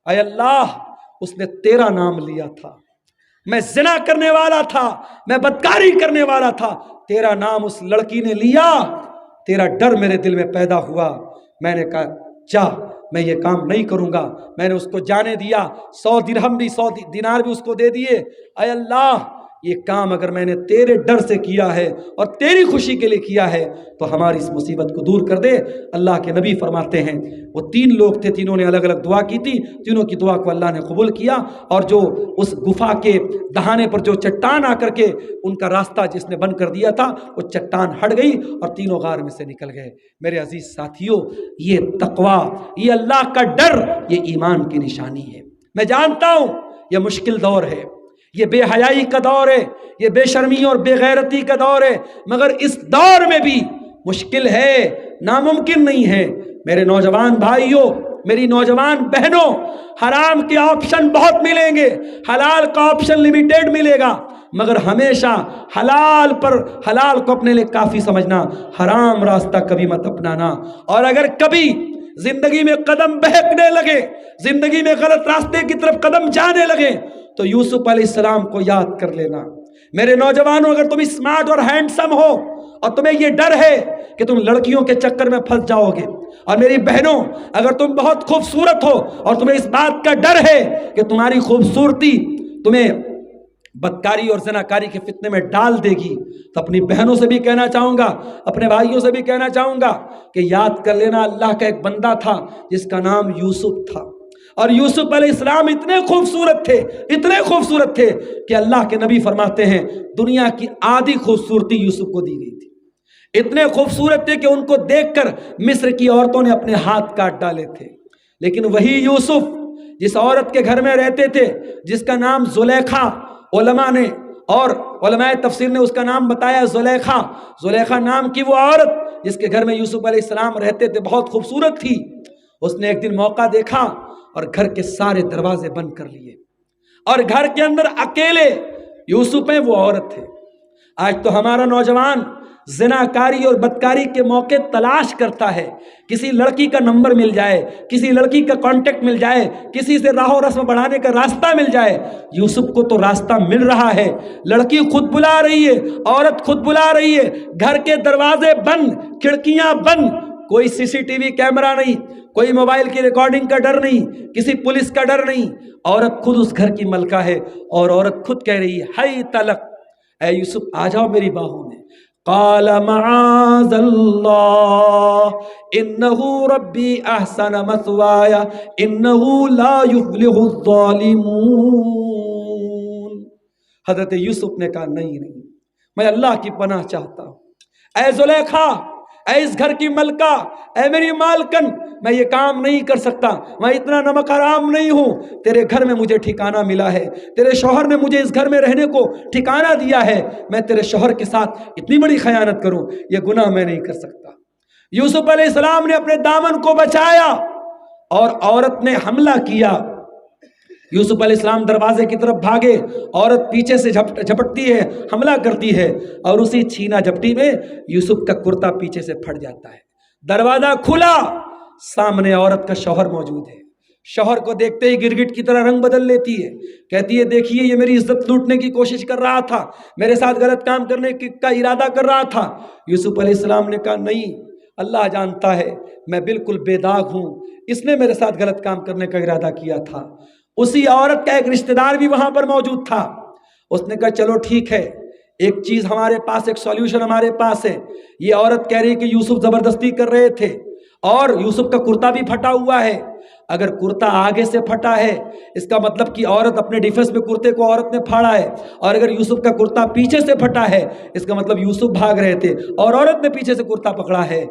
اے اللہ، اس نے تیرا نام لیا تھا، میں زنا کرنے والا تھا، میں بدکاری کرنے والا تھا، تیرا نام اس لڑکی نے لیا، تیرا ڈر میرے دل میں پیدا ہوا، میں نے کہا جا، میں یہ کام نہیں کروں گا، میں نے اس کو جانے دیا، 100 درہم بھی 100 دینار بھی اس کو دے دیے۔ اے اللہ، یہ کام اگر میں نے تیرے ڈر سے کیا ہے اور تیری خوشی کے لیے کیا ہے تو ہماری اس مصیبت کو دور کر دے۔ اللہ کے نبی فرماتے ہیں وہ 3 لوگ تھے، تینوں نے الگ الگ دعا کی تھی، تینوں کی دعا کو اللہ نے قبول کیا، اور جو اس گفا کے دہانے پر جو چٹان آ کر کے ان کا راستہ جس نے بند کر دیا تھا، وہ چٹان ہٹ گئی اور تینوں غار میں سے نکل گئے۔ میرے عزیز ساتھیوں، یہ تقویٰ، یہ اللہ کا ڈر، یہ ایمان کی نشانی ہے۔ میں جانتا ہوں یہ مشکل دور ہے، یہ بے حیائی کا دور ہے، یہ بے شرمی اور بے غیرتی کا دور ہے، مگر اس دور میں بھی مشکل ہے، ناممکن نہیں ہے۔ میرے نوجوان بھائیوں، میری نوجوان بہنوں، حرام کے آپشن بہت ملیں گے، حلال کا آپشن لیمیٹڈ ملے گا، مگر ہمیشہ حلال کو اپنے لیے کافی سمجھنا، حرام راستہ کبھی مت اپنانا۔ اور اگر کبھی زندگی میں قدم بہکنے لگے، زندگی میں غلط راستے کی طرف قدم جانے لگے، تو یوسف علیہ السلام کو یاد کر لینا۔ میرے نوجوانوں، اگر تم اسمارٹ اور ہینڈسم ہو اور تمہیں یہ ڈر ہے کہ تم لڑکیوں کے چکر میں پھنس جاؤ گے، اور میری بہنوں، اگر تم بہت خوبصورت ہو اور تمہیں اس بات کا ڈر ہے کہ تمہاری خوبصورتی تمہیں بدکاری اور زناکاری کے فتنے میں ڈال دے گی، تو اپنی بہنوں سے بھی کہنا چاہوں گا، اپنے بھائیوں سے بھی کہنا چاہوں گا کہ یاد کر لینا، اللہ کا ایک بندہ تھا جس کا نام یوسف تھا، اور یوسف علیہ السلام اتنے خوبصورت تھے کہ اللہ کے نبی فرماتے ہیں دنیا کی آدھی خوبصورتی یوسف کو دی گئی تھی۔ اتنے خوبصورت تھے کہ ان کو دیکھ کر مصر کی عورتوں نے اپنے ہاتھ کاٹ ڈالے تھے، لیکن وہی یوسف جس عورت کے گھر میں رہتے تھے، جس کا نام زلیخا، علماء نے اور علماء تفسیر نے اس کا نام بتایا زلیخا نام کی وہ عورت جس کے گھر میں یوسف علیہ السلام رہتے تھے، بہت خوبصورت تھی۔ اس نے ایک دن موقع دیکھا اور گھر کے سارے دروازے بند کر لیے، اور گھر کے اندر اکیلے یوسف میں وہ عورت تھے۔ آج تو ہمارا نوجوان زناکاری اور بدکاری کے موقع تلاش کرتا ہے، کسی لڑکی کا نمبر مل جائے، کسی لڑکی کا کانٹیکٹ مل جائے، کسی سے راہ و رسم بڑھانے کا راستہ مل جائے۔ یوسف کو تو راستہ مل رہا ہے، لڑکی خود بلا رہی ہے، عورت خود بلا رہی ہے، گھر کے دروازے بند، کھڑکیاں بند، کوئی سی سی ٹی وی کیمرہ نہیں، کوئی موبائل کی ریکارڈنگ کا ڈر نہیں، کسی پولیس کا ڈر نہیں، عورت خود اس گھر کی ملکہ ہے، اور عورت خود کہہ رہی ہے ہائی تلک، اے یوسف آ جاؤ میری باہوں میں۔ قال معاذ اللہ انہ ربی احسن مثوایا انہ لا یفلح الظالمون۔ حضرت یوسف نے کہا نہیں، میں اللہ کی پناہ چاہتا ہوں، اے زلیخا، اے اس گھر کی ملکہ، اے میری مالکن، میں یہ کام نہیں کر سکتا، میں اتنا نمک حرام نہیں ہوں، تیرے گھر میں مجھے ٹھکانہ ملا ہے، تیرے شوہر نے مجھے اس گھر میں رہنے کو ٹھکانہ دیا ہے، میں تیرے شوہر کے ساتھ اتنی بڑی خیانت کروں، یہ گناہ میں نہیں کر سکتا۔ یوسف علیہ السلام نے اپنے دامن کو بچایا اور عورت نے حملہ کیا۔ یوسف علیہ السلام دروازے کی طرف بھاگے، عورت پیچھے سے جھپٹتی ہے، حملہ کرتی ہے، اور اسی چھینا جھپٹی میں یوسف کا کرتا پیچھے سے پھٹ جاتا ہے۔ دروازہ کھلا، سامنے عورت کا شوہر موجود ہے۔ شوہر کو دیکھتے ہی گرگٹ کی طرح رنگ بدل لیتی ہے، کہتی ہے دیکھیے یہ میری عزت لوٹنے کی کوشش کر رہا تھا، میرے ساتھ غلط کام کرنے کا ارادہ کر رہا تھا۔ یوسف علیہ السلام نے کہا نہیں، اللہ جانتا ہے میں بالکل بے داغ ہوں، اس نے میرے ساتھ غلط کام کرنے کا ارادہ کیا تھا۔ اسی عورت کا ایک رشتہ دار بھی وہاں پر موجود تھا، اس نے کہا چلو ٹھیک ہے، ایک چیز ہمارے پاس، ایک سولوشن ہمارے پاس ہے۔ یہ عورت کہہ رہی کہ یوسف زبردستی کر رہے تھے اور یوسف کا کرتا بھی پھٹا ہوا ہے، اگر کرتا آگے سے پھٹا ہے اس کا مطلب کہ عورت اپنے ڈیفنس میں کرتے کو عورت نے پھاڑا ہے، اور اگر یوسف کا کرتا پیچھے سے پھٹا ہے اس کا مطلب یوسف بھاگ رہے تھے اور عورت نے پیچھے سے کرتا پکڑا ہے۔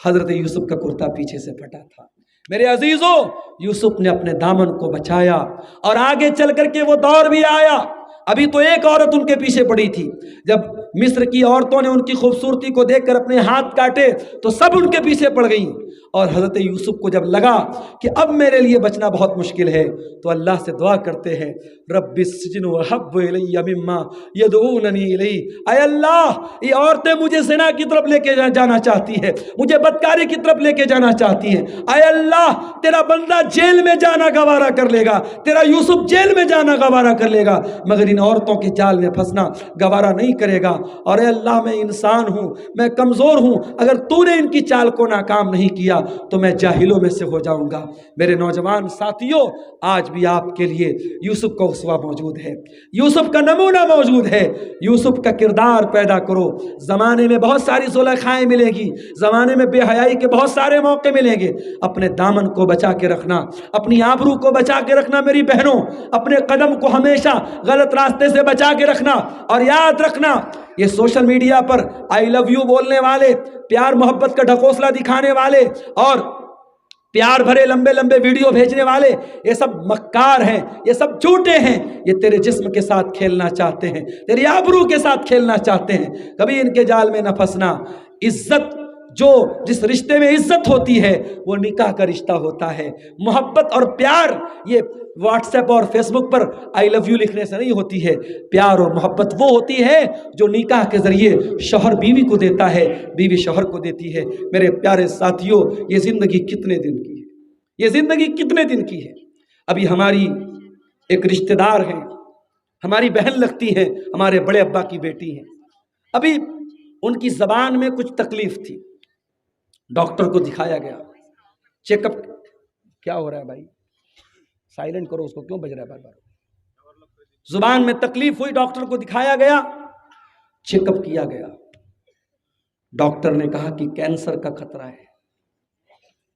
حضرت یوسف کا کرتا پیچھے سے پھٹا تھا۔ میرے عزیزوں، یوسف نے اپنے دامن کو بچایا اور آگے چل کر کے وہ دور بھی آیا۔ ابھی تو ایک عورت ان کے پیچھے پڑی تھی، جب مصر کی عورتوں نے ان کی خوبصورتی کو دیکھ کر اپنے ہاتھ کاٹے تو سب ان کے پیچھے پڑ گئیں، اور حضرت یوسف کو جب لگا کہ اب میرے لیے بچنا بہت مشکل ہے تو اللہ سے دعا کرتے ہیں رب السجن احب الی مما یدعوننی الیہ، اے اللہ یہ عورتیں مجھے زنا کی طرف لے کے جانا چاہتی ہے، مجھے بدکاری کی طرف لے کے جانا چاہتی ہیں، اے اللہ تیرا بندہ جیل میں جانا گوارا کر لے گا، تیرا یوسف جیل میں جانا گوارا کر لے گا، مگر ان عورتوں کے جال میں پھنسنا گوارا نہیں کرے گا، اور اے اللہ میں انسان ہوں، میں کمزور ہوں، اگر تو نے ان کی چال کو ناکام نہیں کیا تو میں جاہلوں میں سے ہو جاؤں گا۔ میرے نوجوان ساتھیوں، آج بھی آپ کے لیے یوسف کا اسوہ موجود ہے، یوسف کا نمونہ موجود ہے، یوسف کا کردار پیدا کرو۔ زمانے میں بہت ساری زلیخائیں ملے گی، زمانے میں بے حیائی کے بہت سارے موقع ملیں گے، اپنے دامن کو بچا کے رکھنا، اپنی آبرو کو بچا کے رکھنا میری بہنوں، اپنے قدم کو ہمیشہ غلط راستے سے بچا کے رکھنا، اور یاد رکھنا یہ سوشل میڈیا پر آئی لو یو بولنے والے، پیار محبت کا ڈھکوسلا دکھانے والے اور پیار بھرے لمبے لمبے ویڈیو بھیجنے والے، یہ سب مکار ہیں، یہ سب جھوٹے ہیں، یہ تیرے جسم کے ساتھ کھیلنا چاہتے ہیں، تیری آبرو کے ساتھ کھیلنا چاہتے ہیں، کبھی ان کے جال میں نہ پھنسنا۔ عزت، جس رشتے میں عزت ہوتی ہے وہ نکاح کا رشتہ ہوتا ہے، محبت اور پیار یہ واٹس ایپ اور فیس بک پر آئی لو یو لکھنے سے نہیں ہوتی ہے، پیار اور محبت وہ ہوتی ہے جو نکاح کے ذریعے شوہر بیوی کو دیتا ہے، بیوی شوہر کو دیتی ہے۔ میرے پیارے ساتھیوں، یہ زندگی کتنے دن کی ہے، یہ زندگی کتنے دن کی ہے؟ ابھی ہماری ایک رشتہ دار ہیں، ہماری بہن لگتی ہیں، ہمارے بڑے ابا کی بیٹی ہیں، ابھی ان کی زبان میں کچھ تکلیف تھی، ڈاکٹر کو دکھایا گیا، چیک اپ، کیا ہو رہا ہے بھائی؟ سائلنٹ کرو اس کو، کیوں بج رہا ہے بار بار؟ زبان میں تکلیف ہوئی، ڈاکٹر کو دکھایا گیا، چیک اپ کیا گیا، ڈاکٹر نے کہا کہ کینسر کا خطرہ ہے،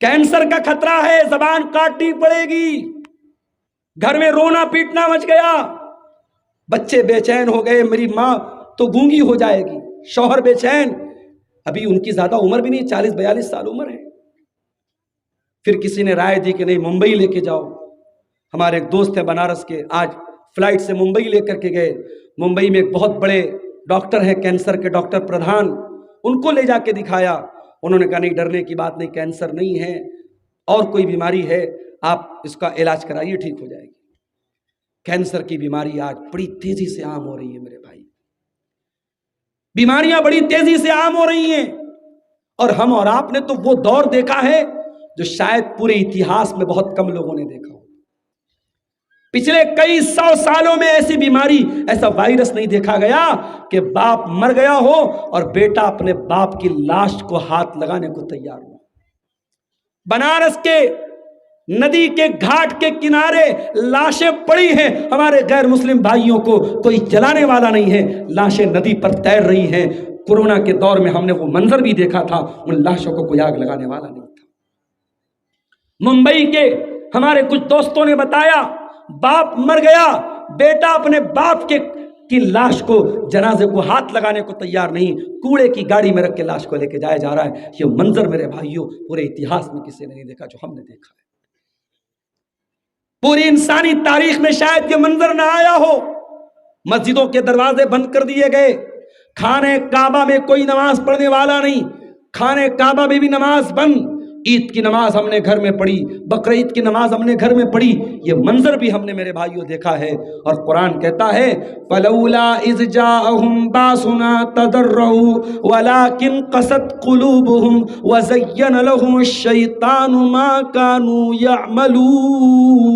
کینسر کا خطرہ ہے، زبان کاٹنی پڑے گی۔ گھر میں رونا پیٹنا مچ گیا، بچے بے چین ہو گئے، میری ماں تو گونگی ہو جائے گی، شوہر بے چین، ابھی ان کی زیادہ عمر بھی نہیں، 40-42 سال عمر ہے۔ پھر کسی نے رائے دی کہ نہیں ممبئی لے کے جاؤ، ہمارے ایک دوست ہیں بنارس کے، آج فلائٹ سے ممبئی لے کر کے گئے، ممبئی میں ایک بہت بڑے ڈاکٹر ہیں کینسر کے، ڈاکٹر پردھان، ان کو لے جا کے دکھایا، انہوں نے کہا نہیں ڈرنے کی بات نہیں، کینسر نہیں ہے، اور کوئی بیماری ہے، آپ اس کا علاج کرائیے ٹھیک ہو جائے گی۔ کینسر کی بیماری آج بڑی تیزی سے عام ہو رہی ہے میرے بھائی، بیماریاں بڑی تیزی سے عام ہو رہی ہیں، اور ہم اور آپ نے تو وہ دور دیکھا ہے جو شاید پورے اتہاس میں بہت کم لوگوں نے دیکھا ہو۔ پچھلے کئی 100 سالوں میں ایسی بیماری، ایسا وائرس نہیں دیکھا گیا کہ باپ مر گیا ہو اور بیٹا اپنے باپ کی لاش کو ہاتھ لگانے کو تیار ہو۔ بنارس کے ندی کے گھاٹ کے کنارے لاشیں پڑی ہیں، ہمارے غیر مسلم بھائیوں کو کوئی جلانے والا نہیں ہے، لاشیں ندی پر تیر رہی ہیں۔ کورونا کے دور میں ہم نے وہ منظر بھی دیکھا تھا، ان لاشوں کو کوئی آگ لگانے والا نہیں تھا۔ ممبئی کے ہمارے کچھ دوستوں نے بتایا، باپ مر گیا، بیٹا اپنے باپ کی لاش کو، جنازے کو ہاتھ لگانے کو تیار نہیں، کوڑے کی گاڑی میں رکھ کے لاش کو لے کے جایا جا رہا ہے۔ یہ منظر میرے بھائیوں پورے اتہاس میں کسی نے نہیں دیکھا جو ہم نے دیکھا ہے، پوری انسانی تاریخ میں شاید یہ منظر نہ آیا ہو۔ مسجدوں کے دروازے بند کر دیے گئے، خانہ کعبہ میں کوئی نماز پڑھنے والا نہیں، خانہ کعبہ میں بھی نماز بند، عید کی نماز ہم نے گھر میں پڑھی، بقرعید کی نماز ہم نے گھر میں پڑھی، یہ منظر بھی ہم نے میرے بھائیوں دیکھا ہے۔ اور قرآن کہتا ہے فَلَوْلَا إِذْ جَاءَهُمْ بَأْسُنَا تَضَرَّعُوا وَلَكِنْ قَسَتْ قُلُوبُهُمْ وَزَيَّنَ لَهُمُ الشَّيْطَانُ مَا كَانُوا يَعْمَلُونَ۔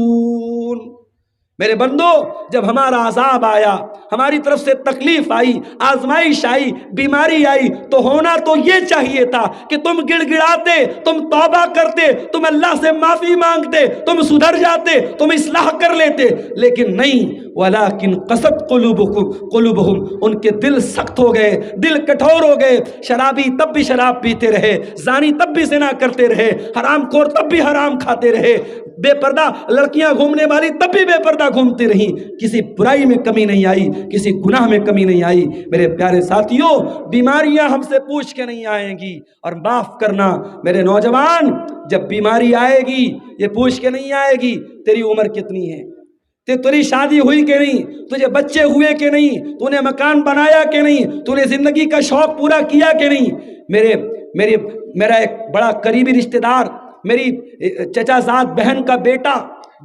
میرے بندو، جب ہمارا عذاب آیا، ہماری طرف سے تکلیف آئی، آزمائش آئی، بیماری آئی، تو ہونا تو یہ چاہیے تھا کہ تم گڑ گڑاتے، تم توبہ کرتے، تم اللہ سے معافی مانگتے، تم سدھر جاتے، تم اصلاح کر لیتے، لیکن نہیں۔ وَلَكِنْ قَسَتْ قُلُوبُهُمْ، ان کے دل سخت ہو گئے، دل کٹھور ہو گئے۔ شرابی تب بھی شراب پیتے رہے، زانی تب بھی زنا کرتے رہے، حرام خور تب بھی حرام کھاتے رہے، بے پردہ لڑکیاں گھومنے والی تب بھی بے پردہ گھومتی رہیں، کسی برائی میں کمی نہیں آئی، کسی گناہ میں کمی نہیں آئی۔ میرے پیارے ساتھیوں، بیماریاں ہم سے پوچھ کے نہیں آئیں گی، اور معاف کرنا میرے نوجوان، جب بیماری آئے گی یہ پوچھ کے نہیں آئے گی تیری عمر کتنی ہے، تیری شادی ہوئی کہ نہیں، تجھے بچے ہوئے کہ نہیں، تو نے مکان بنایا کہ نہیں، تو نے زندگی کا شوق پورا کیا کہ نہیں۔ میرا ایک بڑا قریبی رشتہ دار، میری چچا زاد بہن کا بیٹا،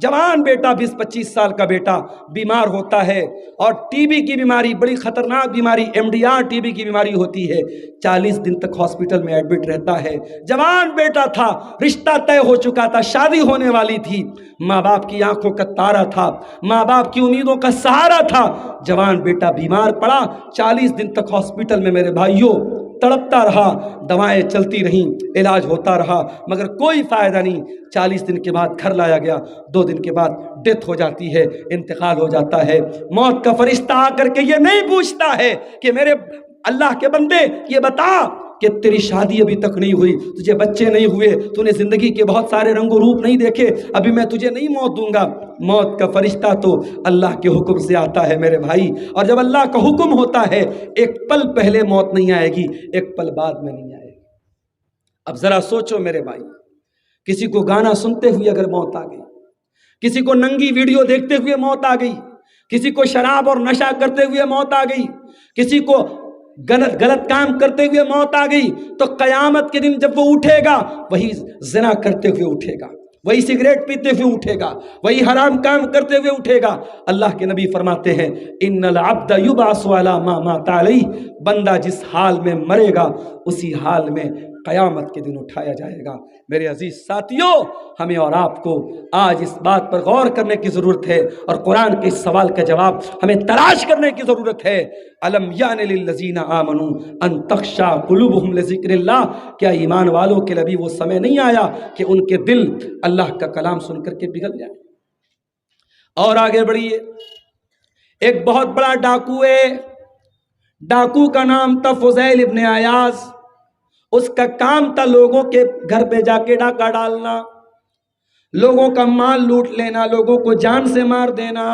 جوان بیٹا، 20-25 سال کا بیٹا بیمار ہوتا ہے، اور ٹی بی کی بیماری، بڑی خطرناک بیماری MDR ٹی بی کی بیماری ہوتی ہے، 40 دن تک ہاسپٹل میں ایڈمٹ رہتا ہے۔ جوان بیٹا تھا، رشتہ طے ہو چکا تھا، شادی ہونے والی تھی، ماں باپ کی آنکھوں کا تارا تھا، ماں باپ کی امیدوں کا سہارا تھا۔ جوان بیٹا بیمار پڑا، 40 دن تک ہاسپٹل میں میرے بھائیوں تڑپتا رہا، دوائیں چلتی رہیں، علاج ہوتا رہا، مگر کوئی فائدہ نہیں۔ 40 دن کے بعد گھر لایا گیا، 2 دن کے بعد ڈیتھ ہو جاتی ہے، انتقال ہو جاتا ہے۔ موت کا فرشتہ آ کر کے یہ نہیں پوچھتا ہے کہ میرے اللہ کے بندے یہ بتا کہ تیری شادی ابھی تک نہیں ہوئی، تجھے بچے نہیں ہوئے، تو نے زندگی کے بہت سارے رنگ و روپ نہیں دیکھے، ابھی میں تجھے نہیں موت دوں گا۔ موت کا فرشتہ تو اللہ کے حکم سے آتا ہے میرے بھائی، اور جب اللہ کا حکم ہوتا ہے ایک پل پہلے موت نہیں آئے گی، ایک پل بعد میں نہیں آئے گی۔ اب ذرا سوچو میرے بھائی، کسی کو گانا سنتے ہوئے اگر موت آ گئی، کسی کو ننگی ویڈیو دیکھتے ہوئے موت آ گئی، کسی کو شراب اور نشہ کرتے ہوئے موت آ گئی، کسی کو غلط کام کرتے ہوئے موت آ گئی، تو قیامت کے دن جب وہ اٹھے گا وہی زنا کرتے ہوئے اٹھے گا، وہی سگریٹ پیتے ہوئے اٹھے گا، وہی حرام کام کرتے ہوئے اٹھے گا۔ اللہ کے نبی فرماتے ہیں ان العبد یبعث علی ما مات علیہ، بندہ جس حال میں مرے گا اسی حال میں قیامت کے دن اٹھایا جائے گا۔ میرے عزیز ساتھیوں، ہمیں اور آپ کو آج اس بات پر غور کرنے کی ضرورت ہے، اور قرآن کے اس سوال کا جواب ہمیں تلاش کرنے کی ضرورت ہے۔ الم یعن للذین آمنوا ان تخشع قلوبہم لذکر اللہ، کیا ایمان والوں کے لیے وہ سمے نہیں آیا کہ ان کے دل اللہ کا کلام سن کر کے پگھل جائے؟ اور آگے بڑھیے، ایک بہت بڑا ڈاکو ہے، ڈاکو کا نام تھا فضیل ابن عیاض۔ اس کا کام تھا لوگوں کے گھر پہ جا کے ڈاکہ ڈالنا، لوگوں کا مال لوٹ لینا، لوگوں کو جان سے مار دینا۔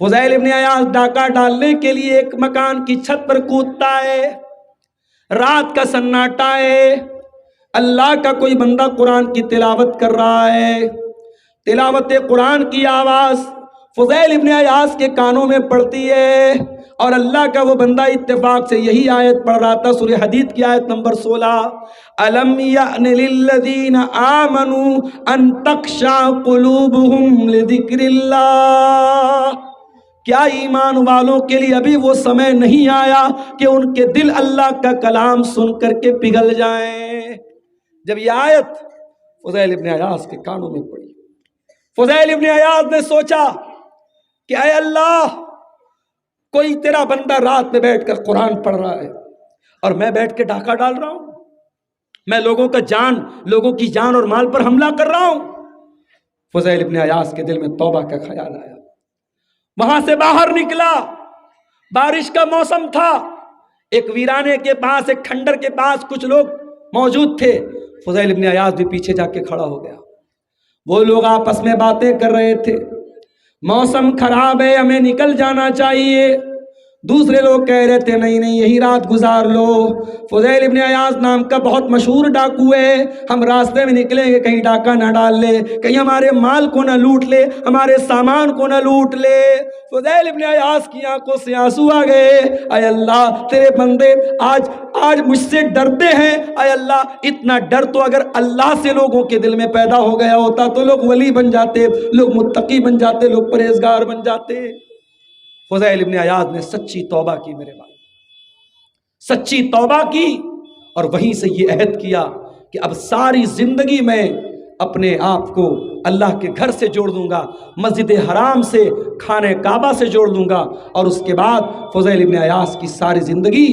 فضیل ابن عیاض ڈاکہ ڈالنے کے لیے ایک مکان کی چھت پر کودتا ہے، رات کا سناٹا ہے، اللہ کا کوئی بندہ قرآن کی تلاوت کر رہا ہے، تلاوت قرآن کی آواز فضیل ابن عیاض کے کانوں میں پڑتی ہے، اور اللہ کا وہ بندہ اتفاق سے یہی آیت پڑھ رہا تھا، سورہ حدید کی آیت نمبر 16، الم یعن للذین آمنوا ان تخشع قلوبہم لذکر اللہ، کیا ایمان والوں کے لیے ابھی وہ سمے نہیں آیا کہ ان کے دل اللہ کا کلام سن کر کے پگھل جائیں؟ جب یہ آیت فضیل ابن عیاض کے کانوں میں پڑی، فضیل ابن عیاض نے سوچا کہ اے اللہ، کوئی تیرا بندہ رات میں بیٹھ کر قرآن پڑھ رہا ہے اور میں بیٹھ کے ڈاکہ ڈال رہا ہوں، میں لوگوں کی جان اور مال پر حملہ کر رہا ہوں۔ فضیل ابن عیاض کے دل میں توبہ کا خیال آیا، وہاں سے باہر نکلا، بارش کا موسم تھا، ایک ویرانے کے پاس، ایک کھنڈر کے پاس کچھ لوگ موجود تھے، فضیل ابن عیاض بھی پیچھے جا کے کھڑا ہو گیا۔ وہ لوگ آپس میں باتیں کر رہے تھے، موسم خراب ہے ہمیں نکل جانا چاہیے، دوسرے لوگ کہہ رہے تھے نہیں نہیں یہی رات گزار لو، فضیل ابن عیاض نام کا بہت مشہور ڈاکو ہے، ہم راستے میں نکلیں گے کہیں ڈاکہ نہ ڈال لے، کہیں ہمارے مال کو نہ لوٹ لے، ہمارے سامان کو نہ لوٹ لے۔ فضیل ابن عیاض کی آنکھوں سے آنسو آ گئے، اے اللہ تیرے بندے آج مجھ سے ڈرتے ہیں، اے اللہ اتنا ڈر تو اگر اللہ سے لوگوں کے دل میں پیدا ہو گیا ہوتا تو لوگ ولی بن جاتے، لوگ متقی بن جاتے، لوگ پرہیزگار بن جاتے۔ فضیل ابن عیاض نے سچی توبہ کی، میرے بھائی سچی توبہ کی، اور وہیں سے یہ عہد کیا کہ اب ساری زندگی میں اپنے آپ کو اللہ کے گھر سے جوڑ دوں گا، مسجد حرام سے، خانہ کعبہ سے جوڑ دوں گا۔ اور اس کے بعد فضیل ابن عیاض کی ساری زندگی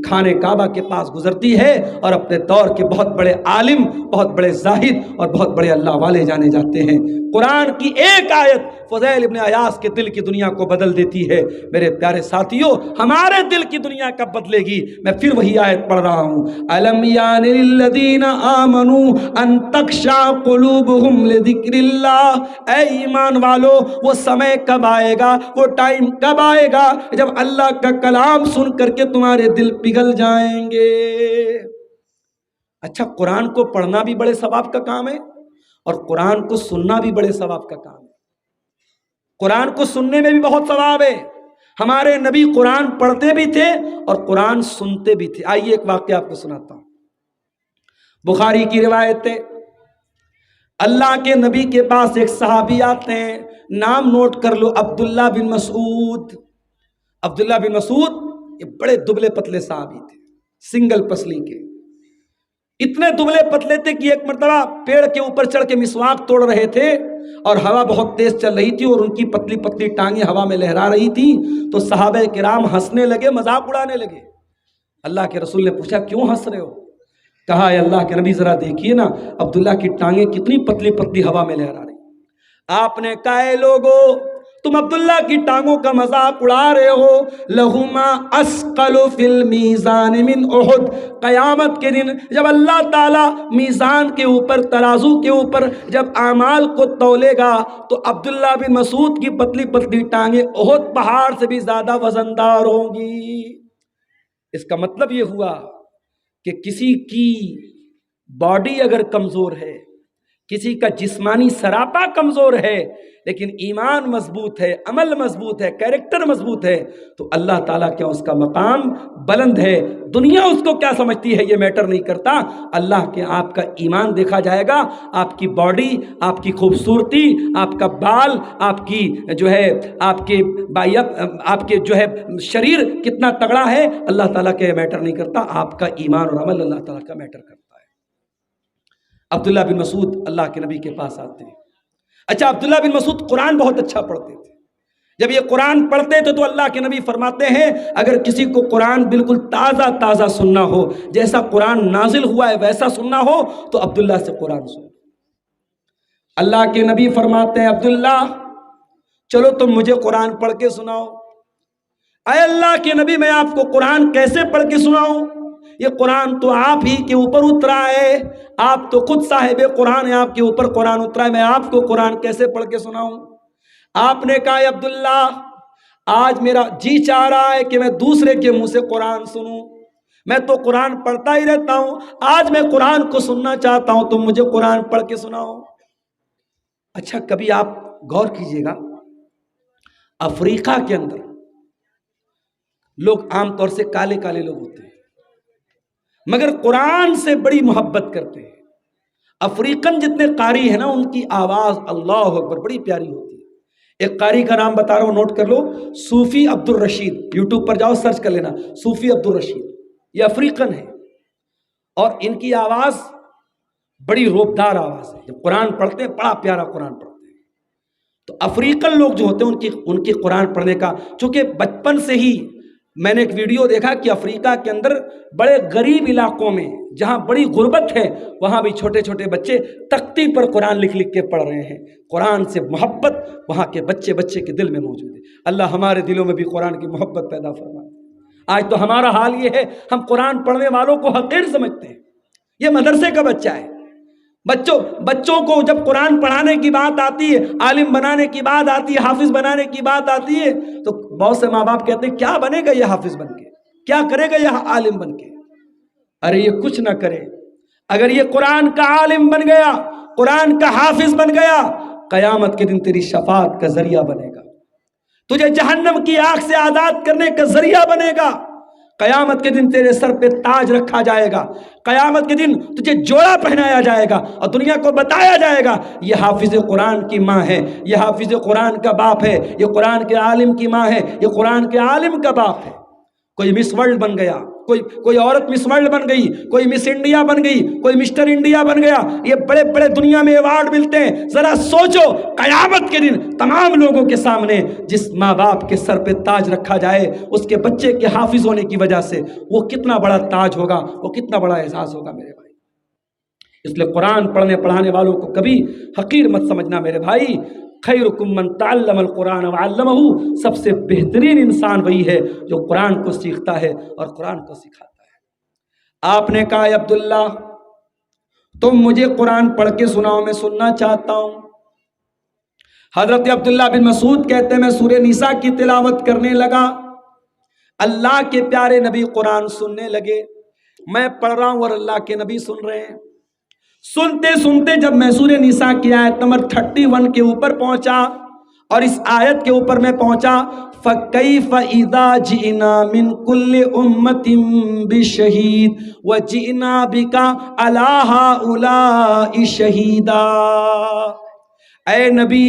خانہ کعبہ کے پاس گزرتی ہے، اور اپنے دور کے بہت بڑے عالم، بہت بڑے زاہد اور بہت بڑے اللہ والے جانے جاتے ہیں۔ قرآن کی ایک آیت فضیل ابن عیاض کے دل کی دنیا کو بدل دیتی ہے۔ میرے پیارے ساتھیوں، ہمارے دل کی دنیا کب بدلے گی؟ میں پھر وہی آیت پڑھ رہا ہوں، أَلَمْ يَعْنِ لِلَّذِينَ آمَنُوا أَن تَخْشَعَ قُلُوبُهُمْ لِذِكْرِ اللَّهِ۔ اے ایمان والو، وہ سمے کب آئے گا، وہ ٹائم کب آئے گا جب اللہ کا کلام سن کر کے تمہارے دل پگھل جائیں گے؟ اچھا، قرآن کو پڑھنا بھی بڑے ثواب کا کام ہے، اور قرآن کو سننا بھی بڑے ثواب کا کام ہے۔ قرآن کو سننے میں بھی بہت ثواب ہے۔ ہمارے نبی قرآن پڑھتے بھی تھے اور قرآن سنتے بھی تھے۔ آئیے ایک واقعہ آپ کو سناتا ہوں، بخاری کی روایت ہے۔ اللہ کے نبی کے پاس ایک صحابی آتے ہیں، نام نوٹ کر لو، عبداللہ بن مسعود۔ عبداللہ بن مسعود یہ بڑے دبلے پتلے صحابی تھے، سنگل پسلی کے، اتنے دبلے پتلے تھے کہ ایک مرتبہ پیڑ کے اوپر چڑھ کے مسواک توڑ رہے تھے، اور ہوا بہت تیز چل رہی تھی اور ان کی پتلی پتلی ٹانگیں ہوا میں لہرا رہی تھی، تو صحابہ کرام ہنسنے لگے، مذاق اڑانے لگے۔ اللہ کے رسول نے پوچھا کیوں ہنس رہے ہو؟ کہا اے اللہ کے نبی ذرا دیکھیے نا، عبداللہ کی ٹانگیں کتنی پتلی پتلی ہوا میں لہرا رہی۔ آپ نے کہا اے لوگو، تم عبداللہ کی ٹانگوں کا مذاق اڑا رہے ہو، لہما اسقل فی المیزان من احد۔ قیامت کے دن جب اللہ تعالیٰ میزان کے اوپر، ترازو کے اوپر جب اعمال کو تولے گا، تو عبداللہ بن مسعود کی پتلی پتلی ٹانگیں احد پہاڑ سے بھی زیادہ وزندار ہوں گی۔ اس کا مطلب یہ ہوا کہ کسی کی باڈی اگر کمزور ہے، کسی کا جسمانی سراپا کمزور ہے، لیکن ایمان مضبوط ہے، عمل مضبوط ہے، کیریکٹر مضبوط ہے، تو اللہ تعالیٰ کیا اس کا مقام بلند ہے۔ دنیا اس کو کیا سمجھتی ہے یہ میٹر نہیں کرتا، اللہ کے آپ کا ایمان دیکھا جائے گا، آپ کی باڈی، آپ کی خوبصورتی، آپ کا بال، آپ کی جو ہے آپ کے جو ہے شریر کتنا تگڑا ہے، اللہ تعالیٰ کا یہ میٹر نہیں کرتا، آپ کا ایمان اور عمل اللہ تعالیٰ کا میٹر کرتا ہے۔ عبداللہ بن مسعود اللہ کے نبی کے پاس آتے ہیں۔ اچھا، عبداللہ بن مسعود قرآن بہت اچھا پڑھتے تھے۔ جب یہ قرآن پڑھتے تھے تو اللہ کے نبی فرماتے ہیں اگر کسی کو قرآن بالکل تازہ تازہ سننا ہو، جیسا قرآن نازل ہوا ہے ویسا سننا ہو، تو عبداللہ سے قرآن سنو۔ اللہ کے نبی فرماتے ہیں عبداللہ چلو تم مجھے قرآن پڑھ کے سناؤ۔ اے اللہ کے نبی، میں آپ کو قرآن کیسے پڑھ کے سناؤں؟ یہ قرآن تو آپ ہی کے اوپر اترا ہے، آپ تو خود صاحب قرآن ہے، آپ کے اوپر قرآن اترا ہے، میں آپ کو قرآن کیسے پڑھ کے سناؤں؟ آپ نے کہا عبداللہ آج میرا جی چاہ رہا ہے کہ میں دوسرے کے منہ سے قرآن سنوں، میں تو قرآن پڑھتا ہی رہتا ہوں، آج میں قرآن کو سننا چاہتا ہوں، تم مجھے قرآن پڑھ کے سناؤ۔ اچھا، کبھی آپ غور کیجئے گا، افریقہ کے اندر لوگ عام طور سے کالے کالے لوگ ہوتے ہیں، مگر قرآن سے بڑی محبت کرتے ہیں۔ افریقن جتنے قاری ہیں نا، ان کی آواز اللہ اکبر بڑی پیاری ہوتی ہے۔ ایک قاری کا نام بتا رہا ہوں، نوٹ کر لو، صوفی عبد الرشید، یوٹیوب پر جاؤ سرچ کر لینا، صوفی عبد الرشید، یہ افریقن ہے، اور ان کی آواز بڑی روبدار آواز ہے۔ جب قرآن پڑھتے ہیں بڑا پیارا قرآن پڑھتے ہیں۔ تو افریقن لوگ جو ہوتے ہیں ان کی قرآن پڑھنے کا، چونکہ بچپن سے ہی میں نے ایک ویڈیو دیکھا کہ افریقہ کے اندر بڑے غریب علاقوں میں جہاں بڑی غربت ہے، وہاں بھی چھوٹے چھوٹے بچے تختی پر قرآن لکھ لکھ کے پڑھ رہے ہیں۔ قرآن سے محبت وہاں کے بچے بچے کے دل میں موجود ہے۔ اللہ ہمارے دلوں میں بھی قرآن کی محبت پیدا فرمائے۔ آج تو ہمارا حال یہ ہے، ہم قرآن پڑھنے والوں کو حقیر سمجھتے ہیں، یہ مدرسے کا بچہ ہے۔ بچوں کو جب قرآن پڑھانے کی بات آتی ہے، عالم بنانے کی بات آتی ہے، حافظ بنانے کی بات آتی ہے، تو بہت سے ماں باپ کہتے ہیں کیا بنے گا یہ حافظ بن کے، کیا کرے گا یہ عالم بن کے؟ ارے یہ کچھ نہ کرے، اگر یہ قرآن کا عالم بن گیا، قرآن کا حافظ بن گیا، قیامت کے دن تیری شفاعت کا ذریعہ بنے گا، تجھے جہنم کی آگ سے آزاد کرنے کا ذریعہ بنے گا۔ قیامت کے دن تیرے سر پہ تاج رکھا جائے گا، قیامت کے دن تجھے جوڑا پہنایا جائے گا اور دنیا کو بتایا جائے گا یہ حافظ قرآن کی ماں ہے، یہ حافظ قرآن کا باپ ہے، یہ قرآن کے عالم کی ماں ہے، یہ قرآن کے عالم کا باپ ہے۔ کوئی مس ورلڈ بن گیا، کوئی عورت مس ورلڈ بن گئی، کوئی مس انڈیا بن گئی، کوئی مسٹر انڈیا بن گیا، یہ بڑے بڑے دنیا میں ایوارڈ ملتے ہیں۔ ذرا سوچو قیامت کے دن تمام لوگوں کے سامنے جس ماں باپ کے سر پہ تاج رکھا جائے اس کے بچے کے حافظ ہونے کی وجہ سے وہ کتنا بڑا تاج ہوگا، وہ کتنا بڑا اعزاز ہوگا میرے بھائی۔ اس لیے قرآن پڑھنے پڑھانے والوں کو کبھی حقیر مت سمجھنا میرے بھائی۔ خیرکم من تعلم القرآن وعلمہ، سب سے بہترین انسان وہی ہے جو قرآن کو سیکھتا ہے اور قرآن کو سکھاتا ہے۔ آپ نے کہا عبداللہ تم مجھے قرآن پڑھ کے سناؤ، میں سننا چاہتا ہوں۔ حضرت عبداللہ بن مسعود کہتے ہیں میں سورہ نساء کی تلاوت کرنے لگا، اللہ کے پیارے نبی قرآن سننے لگے، میں پڑھ رہا ہوں اور اللہ کے نبی سن رہے ہیں۔ سنتے سنتے جب میں سورہ نساء کی آیت نمبر 31 کے اوپر پہنچا اور اس آیت کے اوپر میں پہنچا فَكَيْفَ إِذَا جِئْنَا مِن كُلِّ أُمَّةٍ بِشَهِيدٍ وَجِئْنَا بِكَ عَلَى هَؤُلَاءِ شَهِيدًا۔ اے نبی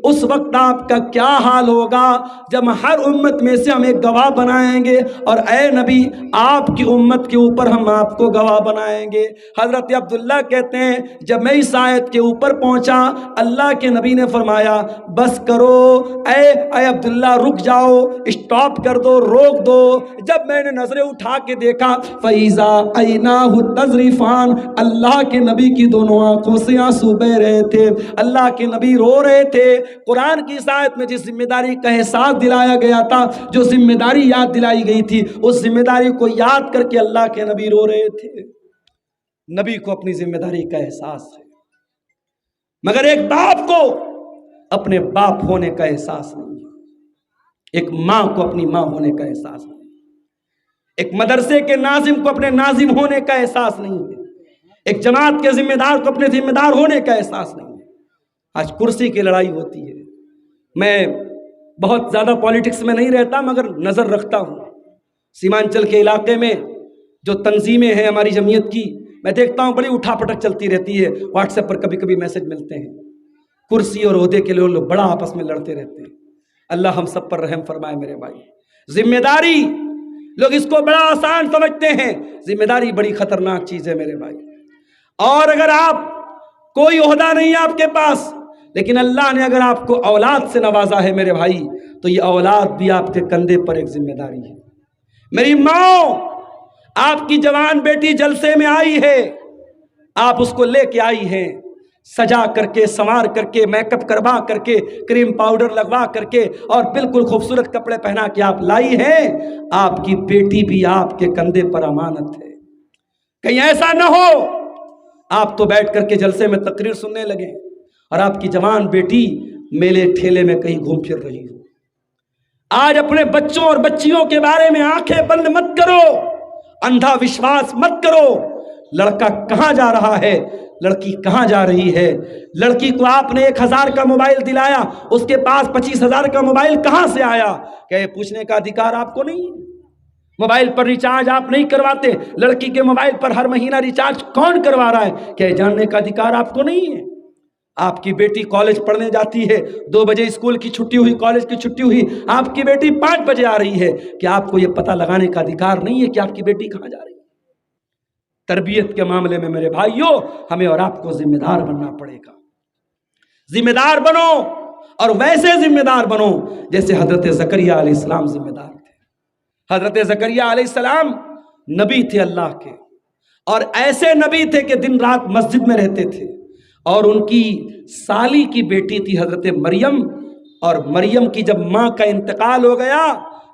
اس وقت آپ کا کیا حال ہوگا جب ہر امت میں سے ہم ایک گواہ بنائیں گے، اور اے نبی آپ کی امت کے اوپر ہم آپ کو گواہ بنائیں گے۔ حضرت عبداللہ کہتے ہیں جب میں اس آیت کے اوپر پہنچا اللہ کے نبی نے فرمایا بس کرو، اے عبداللہ رک جاؤ، اسٹاپ کر دو، روک دو۔ جب میں نے نظریں اٹھا کے دیکھا فَإِذَا عَيْنَاهُ تَذْرِفَانِ، اللہ کے نبی کی دونوں آنکھوں سے آنسو بہ رہے تھے، اللہ کے نبی رو رہے تھے۔ قرآن کی اس آیت میں جس ذمہ داری کا احساس دلایا گیا تھا، جو ذمہ داری یاد دلائی گئی تھی، اس ذمہ داری کو یاد کر کے اللہ کے نبی رو رہے تھے۔ نبی کو اپنی ذمہ داری کا احساس ہے، مگر ایک باپ کو اپنے باپ ہونے کا احساس نہیں ہے، ایک ماں کو اپنی ماں ہونے کا احساس نہیں ہے، ایک مدرسے کے ناظم کو اپنے ناظم ہونے کا احساس نہیں ہے، ایک جماعت کے ذمہ دار کو اپنے ذمہ دار ہونے کا احساس نہیں ہے۔ آج کرسی کی لڑائی ہوتی ہے، میں بہت زیادہ پالیٹکس میں نہیں رہتا مگر نظر رکھتا ہوں، سیمانچل کے علاقے میں جو تنظیمیں ہیں ہماری جمعیت کی، میں دیکھتا ہوں بڑی اٹھا پٹک چلتی رہتی ہے، واٹس ایپ پر کبھی کبھی میسج ملتے ہیں، کرسی اور عہدے کے لوگ بڑا آپس میں لڑتے رہتے ہیں۔ اللہ ہم سب پر رحم فرمائے میرے بھائی۔ ذمہ داری لوگ اس کو بڑا آسان سمجھتے ہیں، ذمہ داری بڑی خطرناک چیز ہے میرے بھائی۔ اور اگر آپ کوئی عہدہ نہیں ہے آپ کے پاس، لیکن اللہ نے اگر آپ کو اولاد سے نوازا ہے میرے بھائی، تو یہ اولاد بھی آپ کے کندھے پر ایک ذمہ داری ہے۔ میری ماں، آپ کی جوان بیٹی جلسے میں آئی ہے، آپ اس کو لے کے آئی ہیں، سجا کر کے، سنوار کر کے، میک اپ کروا کر کے، کریم پاؤڈر لگوا کر کے اور بالکل خوبصورت کپڑے پہنا کے آپ لائی ہیں۔ آپ کی بیٹی بھی آپ کے کندھے پر امانت ہے، کہیں ایسا نہ ہو آپ تو بیٹھ کر کے جلسے میں تقریر سننے لگے اور آپ کی جوان بیٹی میلے ٹھیلے میں کہیں گھوم پھر رہی ہو۔ آج اپنے بچوں اور بچیوں کے بارے میں آنکھیں بند مت کرو، اندھا وشواس مت کرو۔ لڑکا کہاں جا رہا ہے، لڑکی کہاں جا رہی ہے؟ لڑکی کو آپ نے 1000 کا موبائل دلایا، اس کے پاس 25,000 کا موبائل کہاں سے آیا؟ کیا یہ پوچھنے کا ادھیکار آپ کو نہیں؟ موبائل پر ریچارج آپ نہیں کرواتے، لڑکی کے موبائل پر ہر مہینہ ریچارج کون کروا رہا ہے؟ کیا یہ جاننے کا ادھیکار آپ کو نہیں ہے؟ آپ کی بیٹی کالج پڑھنے جاتی ہے، 2 بجے اسکول کی چھٹی ہوئی، کالج کی چھٹی ہوئی، آپ کی بیٹی 5 بجے آ رہی ہے، کیا آپ کو یہ پتہ لگانے کا ادھیکار نہیں ہے کہ آپ کی بیٹی کہاں جا رہی ہے؟ تربیت کے معاملے میں میرے بھائیوں ہمیں اور آپ کو ذمہ دار بننا پڑے گا۔ ذمہ دار بنو، اور ویسے ذمہ دار بنو جیسے حضرت زکریا علیہ السلام ذمہ دار تھے۔ حضرت زکریا علیہ السلام نبی تھے اللہ کے، اور ایسے نبی تھے کہ دن رات مسجد میں رہتے تھے، اور ان کی سالی کی بیٹی تھی حضرت مریم، اور مریم کی جب ماں کا انتقال ہو گیا،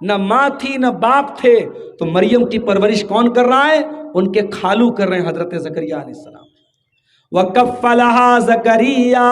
نہ ماں تھی نہ باپ تھے، تو مریم کی پرورش کون کر رہا ہے؟ ان کے خالو کر رہے ہیں، حضرت زکریا علیہ السلام۔ وَكَفَّلَهَا زَكَرِيَّا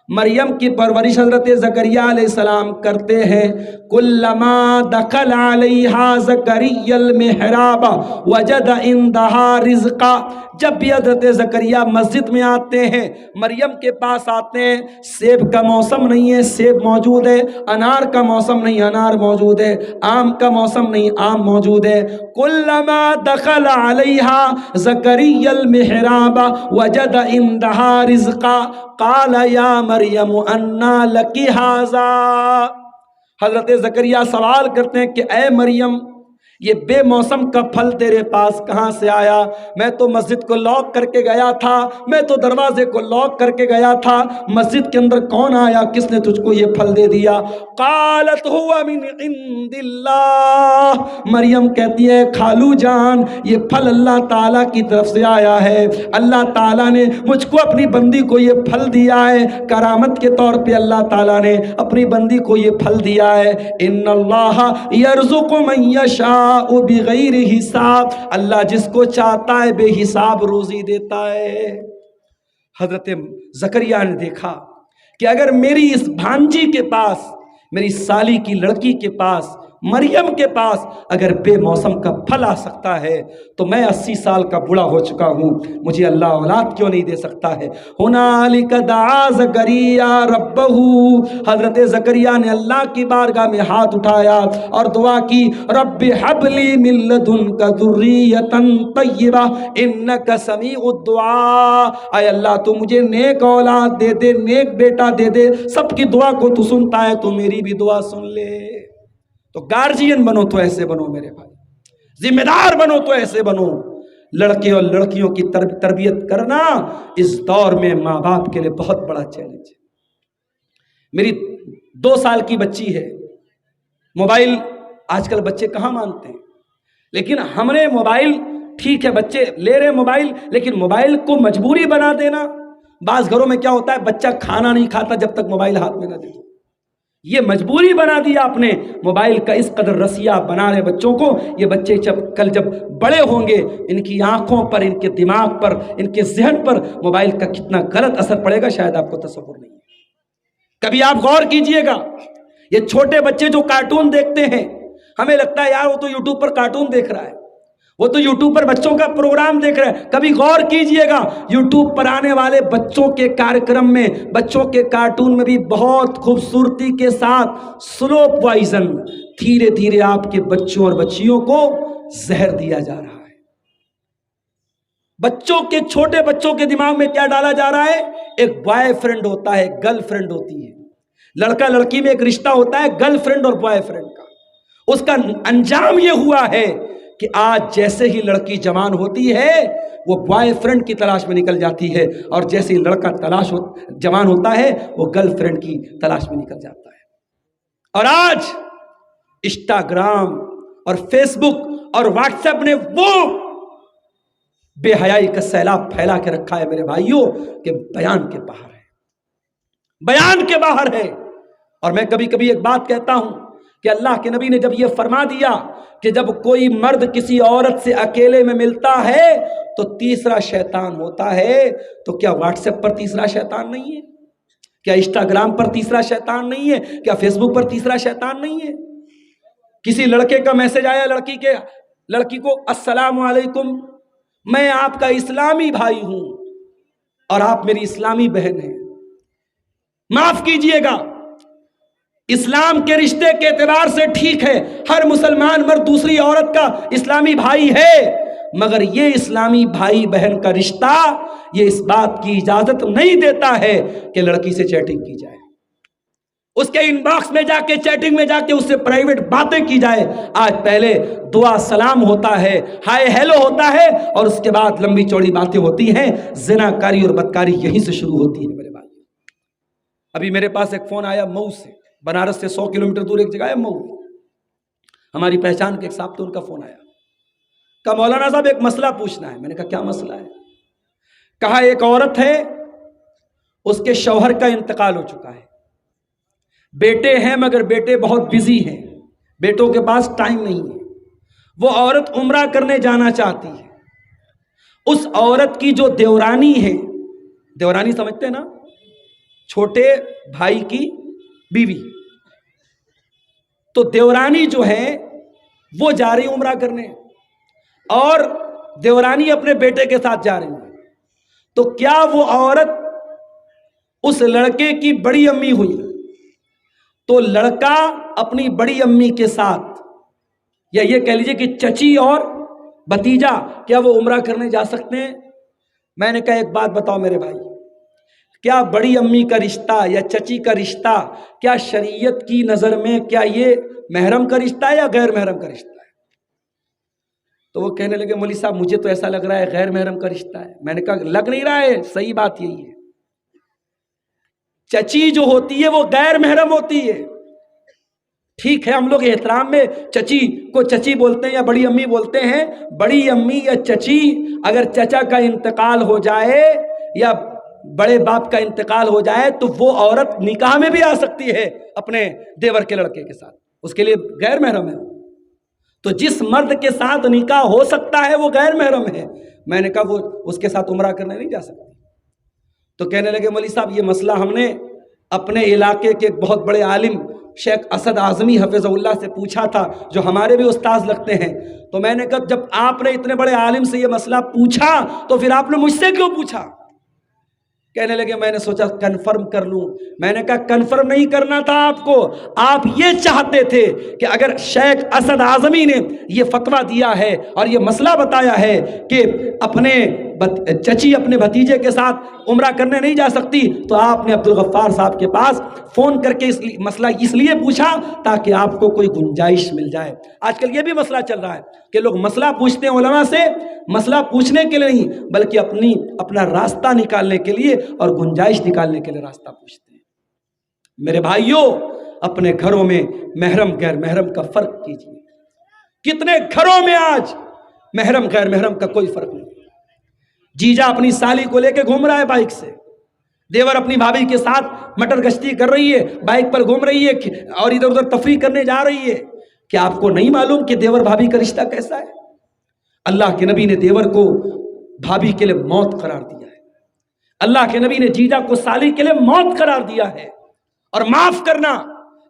مریم کی پرورش حضرت زکریا علیہ السلام کرتے ہیں. کلما دخل علیہا زکریا المحراب وجد عندہا رزقا. جب بھی حضرت زکریا مسجد میں آتے ہیں، مریم کے پاس آتے ہیں، سیب کا موسم نہیں ہے سیب موجود ہے، انار کا موسم نہیں انار موجود ہے، آم کا موسم نہیں آم موجود ہے. کلما دخل علیہا زکریا المحراب وجد عندہا رزقا قال یا مریم انا لکی ھذا. حضرت زکریا سوال کرتے ہیں کہ اے مریم، یہ بے موسم کا پھل تیرے پاس کہاں سے آیا؟ میں تو مسجد کو لاک کر کے گیا تھا، میں تو دروازے کو لاک کر کے گیا تھا، مسجد کے اندر کون آیا؟ کس نے تجھ کو یہ پھل دے دیا؟ قالت هو من عند اللہ. مریم کہتی ہے خالو جان، یہ پھل اللہ تعالیٰ کی طرف سے آیا ہے. اللہ تعالیٰ نے مجھ کو اپنی بندی کو یہ پھل دیا ہے، کرامت کے طور پہ اللہ تعالیٰ نے اپنی بندی کو یہ پھل دیا ہے. ان اللہ یرزق من یشاء بغیر حساب. اللہ جس کو چاہتا ہے بے حساب روزی دیتا ہے. حضرت زکریا نے دیکھا کہ اگر میری اس بھانجی کے پاس، میری سالی کی لڑکی کے پاس، مریم کے پاس اگر بے موسم کا پھل آ سکتا ہے تو میں 80 سال کا بوڑھا ہو چکا ہوں، مجھے اللہ اولاد کیوں نہیں دے سکتا ہے؟ ہنالک دعا زکریا ربہ. حضرت زکریا نے اللہ کی بارگاہ میں ہاتھ اٹھایا اور دعا کی، رب حب لی من لدنک ذریۃ طیبہ انک سمیع الدعاء. اے اللہ تو مجھے نیک اولاد دے دے، نیک بیٹا دے دے. سب کی دعا کو تو سنتا ہے، تو میری بھی دعا سن لے. تو گارجین بنو تو ایسے بنو میرے بھائی، ذمہ دار بنو تو ایسے بنو. لڑکے اور لڑکیوں کی تربیت کرنا اس دور میں ماں باپ کے لیے بہت بڑا چیلنج ہے. میری 2 سال کی بچی ہے. موبائل آج کل بچے کہاں مانتے ہیں، لیکن ہم نے موبائل، ٹھیک ہے بچے لے رہے موبائل، لیکن موبائل کو مجبوری بنا دینا. بعض گھروں میں کیا ہوتا ہے، بچہ کھانا نہیں کھاتا جب تک موبائل ہاتھ میں نہ دے دو. یہ مجبوری بنا دیا آپ نے. موبائل کا اس قدر رسیہ بنا رہے بچوں کو. یہ بچے جب بڑے ہوں گے، ان کی آنکھوں پر، ان کے دماغ پر، ان کے ذہن پر موبائل کا کتنا غلط اثر پڑے گا شاید آپ کو تصور نہیں ہے. کبھی آپ غور کیجئے گا، یہ چھوٹے بچے جو کارٹون دیکھتے ہیں، ہمیں لگتا ہے یار وہ تو یوٹیوب پر کارٹون دیکھ رہا ہے، وہ تو یوٹیوب پر بچوں کا پروگرام دیکھ رہے ہیں. کبھی غور کیجئے گا، یوٹیوب پر آنے والے بچوں کے کارکرم میں، بچوں کے کارٹون میں بھی بہت خوبصورتی کے ساتھ سلو پوائزن، دھیرے دھیرے آپ کے بچوں اور بچیوں کو زہر دیا جا رہا ہے. بچوں کے، چھوٹے بچوں کے دماغ میں کیا ڈالا جا رہا ہے؟ ایک بوائے فرینڈ ہوتا ہے، گرل فرینڈ ہوتی ہے. لڑکا لڑکی میں ایک رشتہ ہوتا ہے گرل فرینڈ اور بوائے فرینڈ کا. اس کا انجام یہ ہوا ہے کہ آج جیسے ہی لڑکی جوان ہوتی ہے وہ بوائے فرینڈ کی تلاش میں نکل جاتی ہے، اور جیسے ہی لڑکا جوان ہوتا ہے وہ گرل فرینڈ کی تلاش میں نکل جاتا ہے. اور آج انسٹاگرام اور فیس بک اور واٹس ایپ نے وہ بے حیائی کا سیلاب پھیلا کے رکھا ہے میرے بھائیوں کہ بیان کے باہر ہے، بیان کے باہر ہے. اور میں کبھی کبھی ایک بات کہتا ہوں کہ اللہ کے نبی نے جب یہ فرما دیا کہ جب کوئی مرد کسی عورت سے اکیلے میں ملتا ہے تو تیسرا شیطان ہوتا ہے، تو کیا واٹس ایپ پر تیسرا شیطان نہیں ہے؟ کیا انسٹاگرام پر تیسرا شیطان نہیں ہے؟ کیا فیس بک پر تیسرا شیطان نہیں ہے؟ کسی لڑکے کا میسج آیا لڑکی کو، السلام علیکم، میں آپ کا اسلامی بھائی ہوں اور آپ میری اسلامی بہن ہیں. معاف کیجئے گا، اسلام کے رشتے کے اعتبار سے ٹھیک ہے، ہر مسلمان مرد دوسری عورت کا اسلامی بھائی ہے، مگر یہ اسلامی بھائی بہن کا رشتہ یہ اس بات کی اجازت نہیں دیتا ہے کہ لڑکی سے چیٹنگ کی جائے، اس کے ان باکس میں جا کے، چیٹنگ میں جا کے اس سے پرائیویٹ باتیں کی جائے. آج پہلے دعا سلام ہوتا ہے، ہائے ہیلو ہوتا ہے، اور اس کے بعد لمبی چوڑی باتیں ہوتی ہیں. زناکاری اور بدکاری یہیں سے شروع ہوتی ہے میرے بھائی. ابھی میرے پاس ایک فون آیا مئو سے، بنارس سے 100 کلومیٹر دور ایک جگہ ہے مئو، ہماری پہچان کے ایک صاحب تھے، ان کا فون آیا، کہا مولانا صاحب ایک مسئلہ پوچھنا ہے. میں نے کہا کیا مسئلہ ہے؟ کہا ایک عورت ہے، اس کے شوہر کا انتقال ہو چکا ہے، بیٹے ہیں مگر بیٹے بہت بزی ہیں، بیٹوں کے پاس ٹائم نہیں ہے. وہ عورت عمرہ کرنے جانا چاہتی ہے. اس عورت کی جو دیورانی ہے، دیورانی سمجھتے ہیں نا، چھوٹے بھائی کی بیوی. تو دیورانی جو ہے وہ جا رہی عمرہ کرنے اور دیورانی اپنے بیٹے کے ساتھ جا رہی ہے. تو کیا وہ عورت اس لڑکے کی بڑی امی ہوئی؟ تو لڑکا اپنی بڑی امی کے ساتھ, یا یہ کہہ لیجئے کہ چچی اور بھتیجا, کیا وہ عمرہ کرنے جا سکتے ہیں؟ میں نے کہا ایک بات بتاؤ میرے بھائی, کیا بڑی امی کا رشتہ یا چچی کا رشتہ کیا شریعت کی نظر میں کیا یہ محرم کا رشتہ ہے یا غیر محرم کا رشتہ ہے؟ تو وہ کہنے لگے مولوی صاحب مجھے تو ایسا لگ رہا ہے غیر محرم کا رشتہ ہے. میں نے کہا لگ نہیں رہا ہے, صحیح بات یہی ہے. چچی جو ہوتی ہے وہ غیر محرم ہوتی ہے. ٹھیک ہے ہم لوگ احترام میں چچی کو چچی بولتے ہیں یا بڑی امی بولتے ہیں. بڑی امی یا چچی, اگر چچا کا انتقال ہو جائے یا بڑے باپ کا انتقال ہو جائے تو وہ عورت نکاح میں بھی آ سکتی ہے اپنے دیور کے لڑکے کے ساتھ, اس کے لیے غیر محرم ہے. تو جس مرد کے ساتھ نکاح ہو سکتا ہے وہ غیر محرم ہے. میں نے کہا وہ اس کے ساتھ عمرہ کرنے نہیں جا سکتی. تو کہنے لگے مولوی صاحب یہ مسئلہ ہم نے اپنے علاقے کے ایک بہت بڑے عالم شیخ اسد اعظمی حفظہ اللہ سے پوچھا تھا, جو ہمارے بھی استاذ لگتے ہیں. تو میں نے کہا جب آپ نے اتنے بڑے عالم سے یہ مسئلہ پوچھا تو پھر آپ نے مجھ سے کیوں پوچھا؟ کہنے لگے میں نے سوچا کنفرم کر لوں. میں نے کہا کنفرم نہیں کرنا تھا آپ کو, آپ یہ چاہتے تھے کہ اگر شیخ اسد اعظمی نے یہ فتویٰ دیا ہے اور یہ مسئلہ بتایا ہے کہ اپنے چچی اپنے بھتیجے کے ساتھ عمرہ کرنے نہیں جا سکتی, تو آپ نے عبدالغفار صاحب کے پاس فون کر کے مسئلہ اس لیے پوچھا تاکہ آپ کو کوئی گنجائش مل جائے. آج کل یہ بھی مسئلہ چل رہا ہے کہ لوگ مسئلہ پوچھتے ہیں علماء سے, مسئلہ پوچھنے کے لیے نہیں بلکہ اپنا راستہ نکالنے کے لیے اور گنجائش نکالنے کے لیے راستہ پوچھتے ہیں. میرے بھائیوں, اپنے گھروں میں محرم غیر محرم کا فرق کیجیے. کتنے گھروں میں آج محرم غیر محرم کا کوئی فرق نہیں. جیجا اپنی سالی کو لے کے گھوم رہا ہے بائک سے, دیور اپنی بھابھی کے ساتھ مٹر گشتی کر رہی ہے, بائک پر گھوم رہی ہے اور ادھر ادھر تفریح کرنے جا رہی ہے. کیا آپ کو نہیں معلوم کہ دیور بھابھی کا رشتہ کیسا ہے؟ اللہ کے نبی نے دیور کو بھابھی کے لیے موت قرار دیا ہے. اللہ کے نبی نے جیجا کو سالی کے لیے موت قرار دیا ہے. اور معاف کرنا,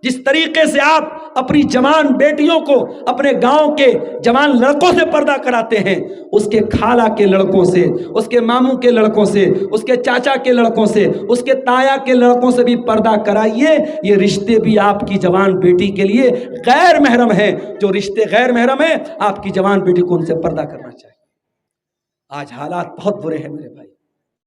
جس طریقے سے آپ اپنی جوان بیٹیوں کو اپنے گاؤں کے جوان لڑکوں سے پردہ کراتے ہیں, اس کے خالہ کے لڑکوں سے, اس کے ماموں کے لڑکوں سے, اس کے چاچا کے لڑکوں سے, اس کے تایا کے لڑکوں سے بھی پردہ کرائیے. یہ رشتے بھی آپ کی جوان بیٹی کے لیے غیر محرم ہیں. جو رشتے غیر محرم ہیں آپ کی جوان بیٹی کو ان سے پردہ کرنا چاہیے. آج حالات بہت برے ہیں میرے بھائی.